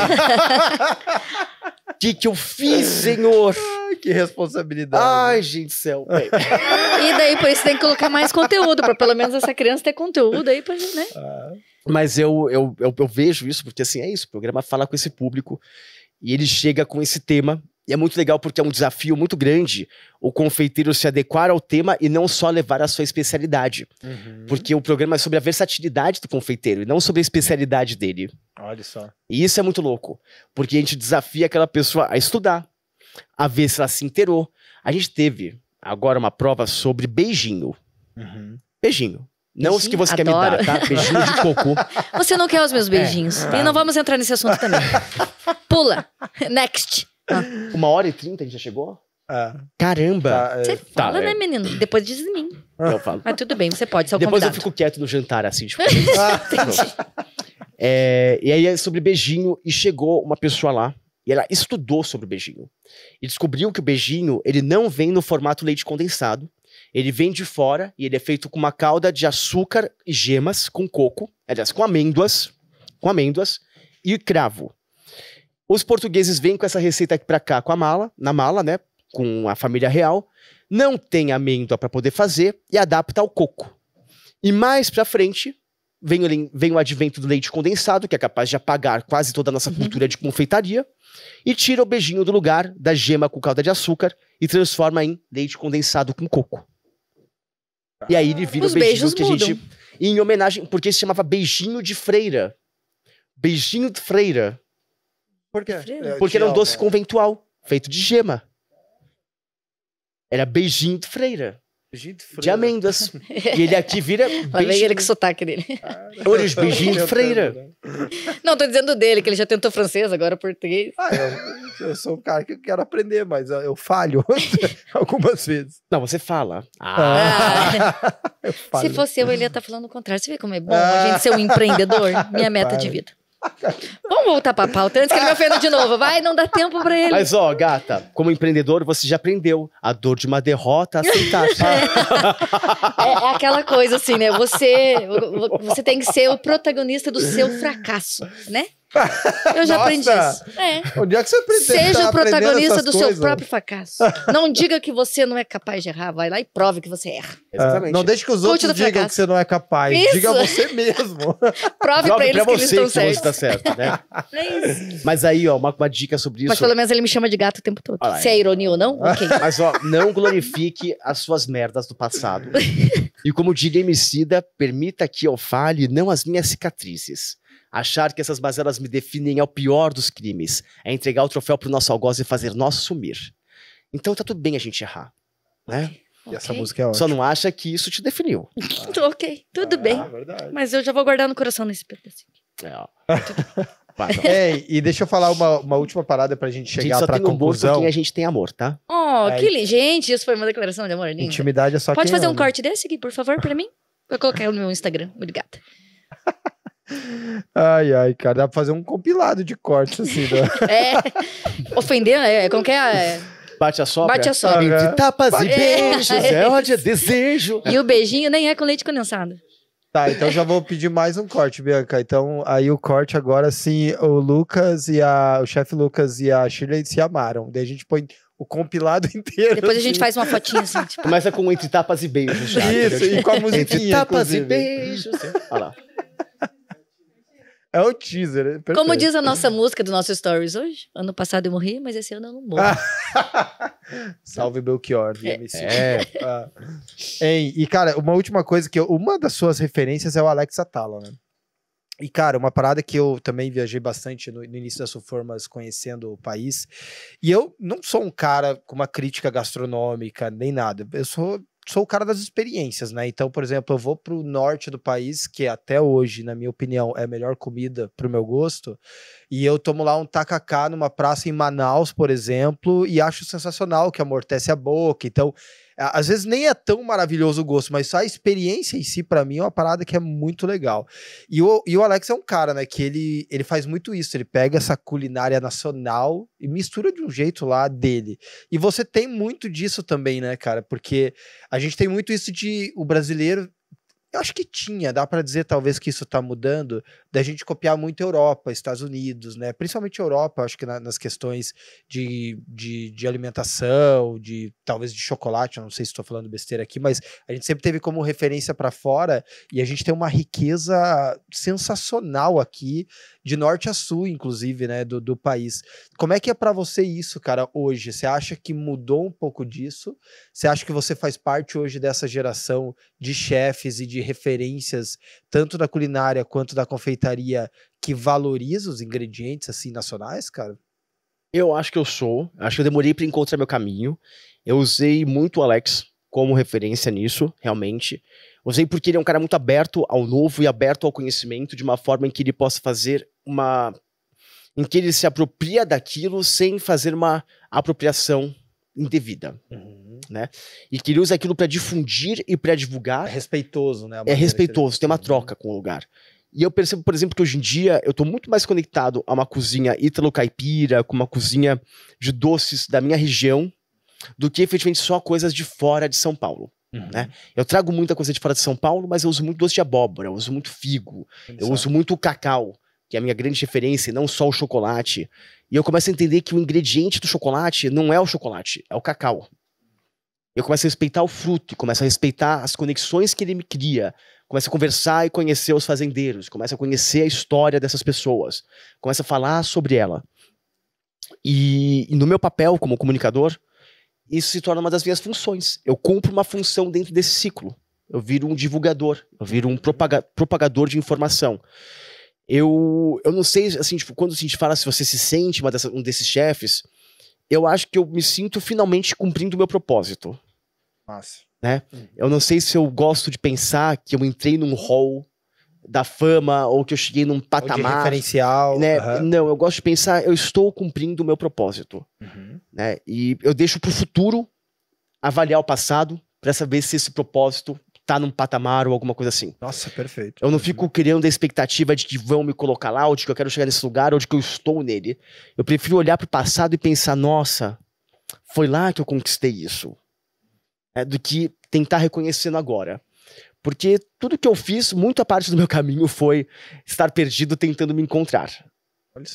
Que eu fiz, senhor? Ai, que responsabilidade. Ai, gente do céu. E daí, por isso, tem que colocar mais conteúdo, pra pelo menos essa criança ter conteúdo aí pra gente, né? Mas eu vejo isso, porque assim, é isso. O programa fala com esse público e ele chega com esse tema. E é muito legal porque é um desafio muito grande o confeiteiro se adequar ao tema e não só levar a sua especialidade. Porque o programa é sobre a versatilidade do confeiteiro e não sobre a especialidade dele. Olha só. E isso é muito louco, porque a gente desafia aquela pessoa a estudar, a ver se ela se inteirou. A gente teve agora uma prova sobre beijinho. Beijinho. Não os que você quer me dar, tá? Beijinho de cocô. Você não quer os meus beijinhos. E não vamos entrar nesse assunto também. Pula. Next. 1h30 a gente já chegou? Caramba! Você fala, né, menino? Depois diz de mim. Eu falo. Mas tudo bem, você pode, você é o Depois convidado. eu fico quieto no jantar, assim, tipo... E aí é sobre beijinho, e chegou uma pessoa lá, e ela estudou sobre o beijinho. E descobriu que o beijinho, ele não vem no formato leite condensado, ele vem de fora, e ele é feito com uma calda de açúcar e gemas, com coco, aliás, com amêndoas e cravo. Os portugueses vêm com essa receita aqui pra cá na mala, né? Com a família real. Não tem amêndoa pra poder fazer e adapta ao coco. E mais pra frente, vem o advento do leite condensado, que é capaz de apagar quase toda a nossa cultura de confeitaria, e tira o beijinho do lugar da gema com calda de açúcar e transforma em leite condensado com coco. E aí ele vira o beijinho que mudam. a gente... Em homenagem, porque se chamava beijinho de freira. Beijinho de freira. Por quê? Porque era um doce conventual, feito de gema. Era beijinho de freira. De amêndoas. E ele aqui vira Vai ver ele com o sotaque dele. Olha os beijinhos de freira. Não, tô dizendo dele, que ele já tentou francês, agora português. Eu sou um cara que eu quero aprender, mas eu falho algumas vezes. Não, você fala. Eu falho. Se fosse eu, ele ia estar falando o contrário. Você vê como é bom a gente ser um empreendedor? Minha meta de vida. Vamos voltar pra pauta antes que ele me ofenda de novo. Vai, não dá tempo pra ele. Mas ó, gata, como empreendedor, você já aprendeu a dor de uma derrota a aceitar. É aquela coisa assim, né? Você tem que ser o protagonista do seu fracasso, né? Eu já aprendi isso. Onde é que você aprendeu? Seja o protagonista do seu próprio fracasso. Não diga que você não é capaz de errar. Vai lá e prove que você erra. Exatamente. Não deixe que os outros digam que você não é capaz. Isso. Diga você mesmo. Prove pra eles que eles estão certos. Você tá certo, né? É isso. Mas aí, ó, uma dica sobre isso. Mas pelo menos ele me chama de gato o tempo todo. Se é ironia ou não, ok. Mas ó, não glorifique as suas merdas do passado. E como diria Emicida, permita que eu fale não as minhas cicatrizes. Achar que essas mazelas me definem é o pior dos crimes. É entregar o troféu pro nosso algoz e fazer nós sumir. Então tá tudo bem a gente errar, né? E essa música é ótima. Só não acha que isso te definiu. Ok, tudo bem. Verdade. Mas eu já vou guardar no coração nesse pedacinho. E deixa eu falar uma última parada pra gente chegar pra conclusão. Amor por quem a gente tem amor, tá? Oh, que gente, isso foi uma declaração de amor linda. Intimidade é só Pode quem fazer ama. um corte desse aqui, por favor, pra mim? Vou colocar no meu Instagram. Obrigada. Ai, cara, dá pra fazer um compilado de cortes, assim, né? Ofender, como que é? Bate a sobra? Bate a sobra. Entre tapas e beijos, ódio, desejo. E o beijinho nem é com leite condensado. Tá, então já vou pedir mais um corte, Bianca. Então, aí o corte agora, sim, o chefe Lucas e a Shirley se amaram. Daí a gente põe o compilado inteiro. Depois assim. a gente faz uma fotinha assim, tipo... Começa com Entre Tapas e Beijos. Já, isso, e com a musiquinha, Entre Tapas inclusive. e Beijos. Olha lá. É o teaser. Perfeito. Como diz a nossa música do nosso Stories hoje. Ano passado eu morri, mas esse ano eu não morro. Salve Belchior, MC. E, cara, uma última coisa uma das suas referências é o Alex Atala, né? E, cara, uma parada que eu também viajei bastante no início das Suformas, conhecendo o país. E eu não sou um cara com uma crítica gastronômica, nem nada. Eu sou o cara das experiências, né? Então, por exemplo, eu vou pro norte do país, que até hoje, na minha opinião, é a melhor comida pro meu gosto, e eu tomo lá um tacacá numa praça em Manaus, por exemplo, e acho sensacional, que amortece a boca. Então, às vezes nem é tão maravilhoso o gosto, mas só a experiência em si, pra mim, é uma parada que é muito legal. E o Alex é um cara, né, que ele faz muito isso, ele pega essa culinária nacional e mistura de um jeito lá dele. E você tem muito disso também, né, cara, porque a gente tem muito isso de o brasileiro... Eu acho que dá pra dizer talvez que isso tá mudando, da gente copiar muito Europa, Estados Unidos, né? Principalmente Europa, acho que nas questões de alimentação, talvez de chocolate, eu não sei se estou falando besteira aqui, mas a gente sempre teve como referência para fora e a gente tem uma riqueza sensacional aqui, de norte a sul, inclusive, né, do país. Como é que é para você isso, cara, hoje? Você acha que mudou um pouco disso? Você acha que você faz parte hoje dessa geração de chefes e de referências, tanto da culinária quanto da confeitaria, que valoriza os ingredientes, assim, nacionais, cara? Eu acho que eu sou. Acho que eu demorei para encontrar meu caminho. Eu usei muito o Alex como referência nisso, realmente. Usei porque ele é um cara muito aberto ao novo e aberto ao conhecimento, de uma forma em que ele possa fazer em que ele se apropria daquilo sem fazer uma apropriação indevida, né? E que ele usa aquilo para difundir e para divulgar. É respeitoso, né? É respeitoso, tem uma troca com o lugar. E eu percebo, por exemplo, que hoje em dia eu tô muito mais conectado a uma cozinha ítalo-caipira, com uma cozinha de doces da minha região, do que efetivamente só coisas de fora de São Paulo. Né? Eu trago muita coisa de fora de São Paulo, mas eu uso muito doce de abóbora, eu uso muito figo, eu uso muito o cacau, que é a minha grande referência, e não só o chocolate. E eu começo a entender que o ingrediente do chocolate não é o chocolate, é o cacau. Eu começo a respeitar o fruto, começo a respeitar as conexões que ele me cria, começo a conversar e conhecer os fazendeiros, começo a conhecer a história dessas pessoas, começo a falar sobre ela. E no meu papel como comunicador, isso se torna uma das minhas funções. Eu cumpro uma função dentro desse ciclo. Eu viro um divulgador, eu viro um propagador de informação. Eu não sei, assim, tipo, quando a gente fala se você se sente um desses chefes, eu acho que eu me sinto finalmente cumprindo o meu propósito. Nossa. Né? Eu não sei se eu gosto de pensar que eu entrei num hall da fama ou que eu cheguei num patamar. Ou de referencial. Né? Não, eu gosto de pensar, eu estou cumprindo o meu propósito. Né? E eu deixo pro futuro avaliar o passado para saber se esse propósito tá num patamar ou alguma coisa assim. Nossa, perfeito. Eu não fico criando a expectativa de que vão me colocar lá, ou de que eu quero chegar nesse lugar, ou de que eu estou nele. Eu prefiro olhar pro passado e pensar, nossa, foi lá que eu conquistei isso. Do que tentar reconhecendo agora. Porque tudo que eu fiz, muita parte do meu caminho foi estar perdido tentando me encontrar.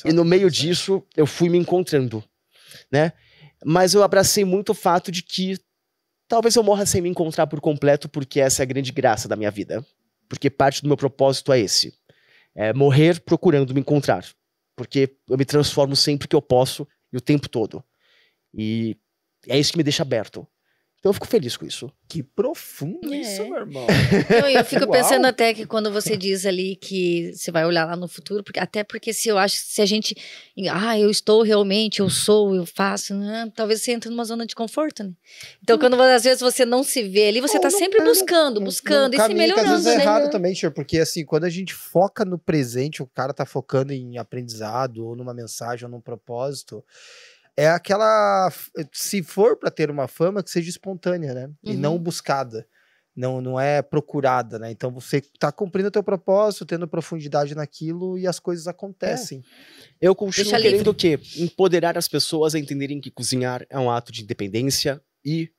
E no meio disso, eu fui me encontrando, né? Mas eu abracei muito o fato de que talvez eu morra sem me encontrar por completo, porque essa é a grande graça da minha vida. Porque parte do meu propósito é esse. É morrer procurando me encontrar. Porque eu me transformo sempre que eu posso e o tempo todo. E é isso que me deixa aberto. Então eu fico feliz com isso. Que profundo isso, meu irmão. Eu fico pensando até que quando você diz ali que você vai olhar lá no futuro, até porque se eu acho que se a gente... eu estou realmente, eu sou, eu faço, né? Talvez você entre numa zona de conforto, né? Então quando às vezes você não se vê ali, você tá sempre buscando e se melhorando, que às vezes é né? errado também, Cher, porque assim, quando a gente foca no presente, o cara tá focando em aprendizado, ou numa mensagem, ou num propósito... É aquela... Se for para ter uma fama, que seja espontânea, né? E não buscada. não é procurada, né? Então você tá cumprindo o teu propósito, tendo profundidade naquilo e as coisas acontecem. Eu continuo querendo o quê? Empoderar as pessoas a entenderem que cozinhar é um ato de independência e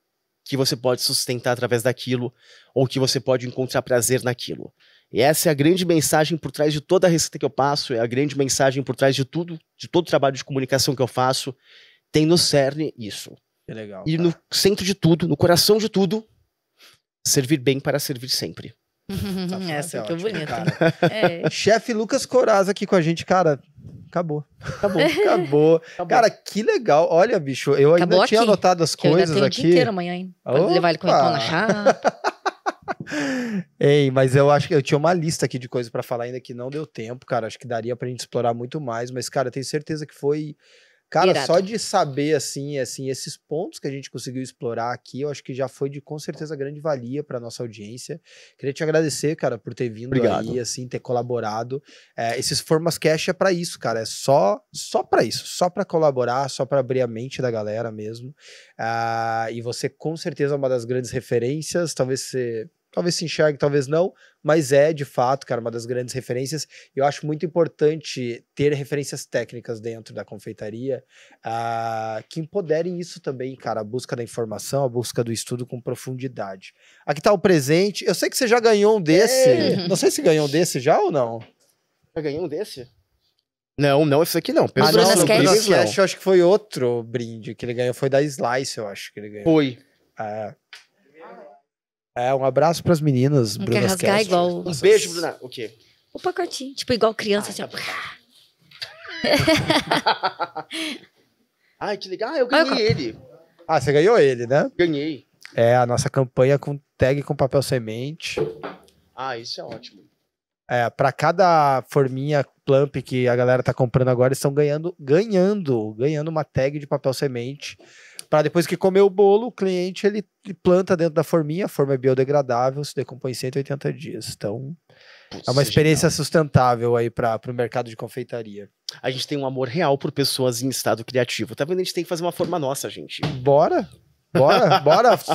que você pode sustentar através daquilo ou que você pode encontrar prazer naquilo. E essa é a grande mensagem por trás de toda a receita que eu passo, é a grande mensagem por trás de tudo, de todo o trabalho de comunicação que eu faço. Tem no cerne isso. Que legal. E no centro de tudo, no coração de tudo, servir bem para servir sempre. Essa que é bonita. Chefe Lucas Corazza aqui com a gente, cara. Acabou. Cara, que legal. Olha, bicho, eu ainda tinha anotado as coisas aqui. Eu ainda tenho o dia inteiro amanhã, hein? Pode levar ele comer pão na chapa. Ei, mas eu acho que eu tinha uma lista aqui de coisas pra falar ainda que não deu tempo, cara. Acho que daria pra gente explorar muito mais. Mas, cara, eu tenho certeza que foi... Cara, irado. Só de saber, assim, esses pontos que a gente conseguiu explorar aqui, eu acho que já foi de, com certeza, grande valia para nossa audiência. Queria te agradecer, cara, por ter vindo aí, assim, ter colaborado. Esses Formascast é para isso, cara, é só para isso, só para colaborar, só para abrir a mente da galera mesmo. E você, com certeza, é uma das grandes referências, talvez se enxergue, talvez não, mas é, de fato, cara, uma das grandes referências. Eu acho muito importante ter referências técnicas dentro da confeitaria que empoderem isso também, cara, a busca da informação, a busca do estudo com profundidade. Aqui tá o presente. Eu sei que você já ganhou um desse. Não sei se ganhou um desse já ou não. Já ganhou um desse? Não, esse aqui não. No Cast, eu acho que foi outro brinde que ele ganhou, foi da Slice, eu acho que ele ganhou. Foi. Um abraço pras meninas. Não quer rasgar igual... Um beijo, Bruna. O quê? O pacotinho. Tipo, igual criança, assim, ó. Ai, que legal. Eu ganhei ele. Você ganhou ele, né? Ganhei. A nossa campanha com tag com papel semente. Isso é ótimo. Pra cada forminha plump que a galera tá comprando agora, eles estão ganhando uma tag de papel semente. Para depois que comer o bolo, o cliente ele planta dentro da forminha, a forma é biodegradável, se decompõe em 180 dias. Então, é uma experiência sustentável aí para o mercado de confeitaria. A gente tem um amor real por pessoas em estado criativo. Tá vendo? A gente tem que fazer uma forma nossa, gente. Bora!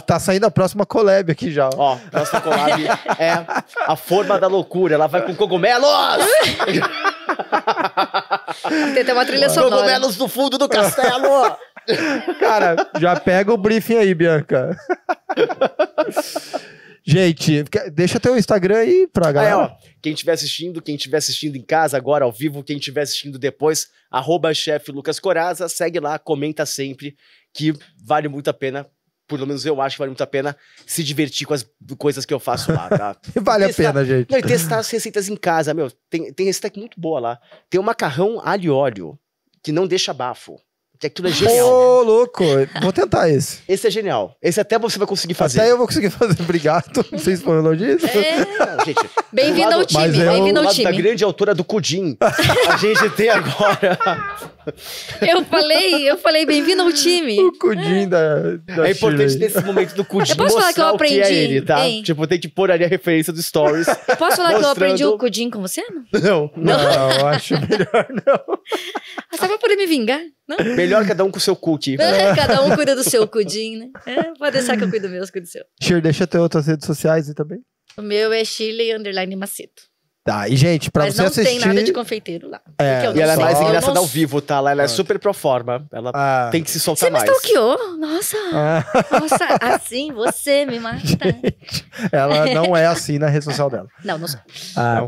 Tá saindo a próxima collab aqui já. Ó, a próxima collab é a forma da loucura. Ela vai com cogumelos! Tem até uma trilha sonora. Cogumelos do fundo do castelo! Cara, já pega o briefing aí, Bianca. Gente, deixa teu Instagram aí pra galera. Quem estiver assistindo em casa agora, ao vivo, quem estiver assistindo depois, @Chef Lucas Corazza, segue lá, comenta sempre, que vale muito a pena, pelo menos eu acho que vale muito a pena, se divertir com as coisas que eu faço lá, tá? Vale a pena, gente. E testar as receitas em casa, tem receita muito boa lá. Tem um macarrão alho e óleo, que não deixa bafo. Que aquilo é genial. Louco! Vou tentar esse. Esse é genial. Esse até você vai conseguir fazer. Até eu vou conseguir fazer. Obrigado. Não sei se foi um elogio. Bem-vindo ao time. Bem-vindo ao time. Da grande autora do Cudim. A gente tem agora... Eu falei bem-vindo ao time. O Cudim da É importante Chile. Nesse momento do Cudim mostrar falar que eu aprendi, o que é ele, tá? Hein? Tipo, tem que pôr ali a referência do Stories. Posso falar que eu aprendi o Cudim com você? Não, acho melhor não. Só pra poder me vingar, não? Melhor cada um com o seu cookie. Cada um cuida do seu Cudim, né? Pode deixar que eu cuido do meu, eu cuido do seu. Shir, deixa ter outras redes sociais aí também. O meu é Shirley_Macedo. Tá, e gente, pra você assistir... Mas não tem nada de confeiteiro lá. E ela é mais engraçada ao vivo, tá? Ela é super pro forma. Ela tem que se soltar mais. Você me stalkeou? Nossa! Nossa, assim você me mata. Gente, ela não é assim na rede social dela. Não sou.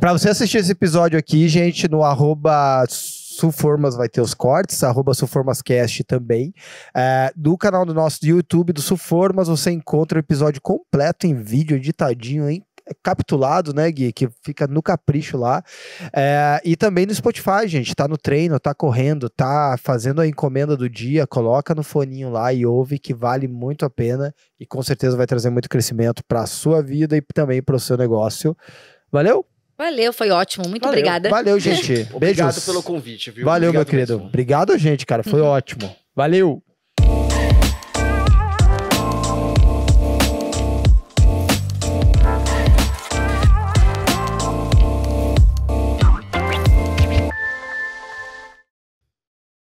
Pra você assistir esse episódio aqui, gente, no @Suformas vai ter os cortes, @Suformascast também. Do canal do nosso YouTube, do Suformas, você encontra o episódio completo em vídeo, editadinho, hein? Capitulado, né, Gui? Que fica no capricho lá. E também no Spotify, gente. Tá no treino, tá correndo, tá fazendo a encomenda do dia, coloca no foninho lá e ouve, que vale muito a pena e com certeza vai trazer muito crescimento pra sua vida e também pro seu negócio. Valeu? Valeu, foi ótimo. Muito obrigada. Valeu, gente. Obrigado pelo convite, viu? Valeu, obrigado meu querido. Mesmo. Obrigado, gente, cara. Foi ótimo. Valeu.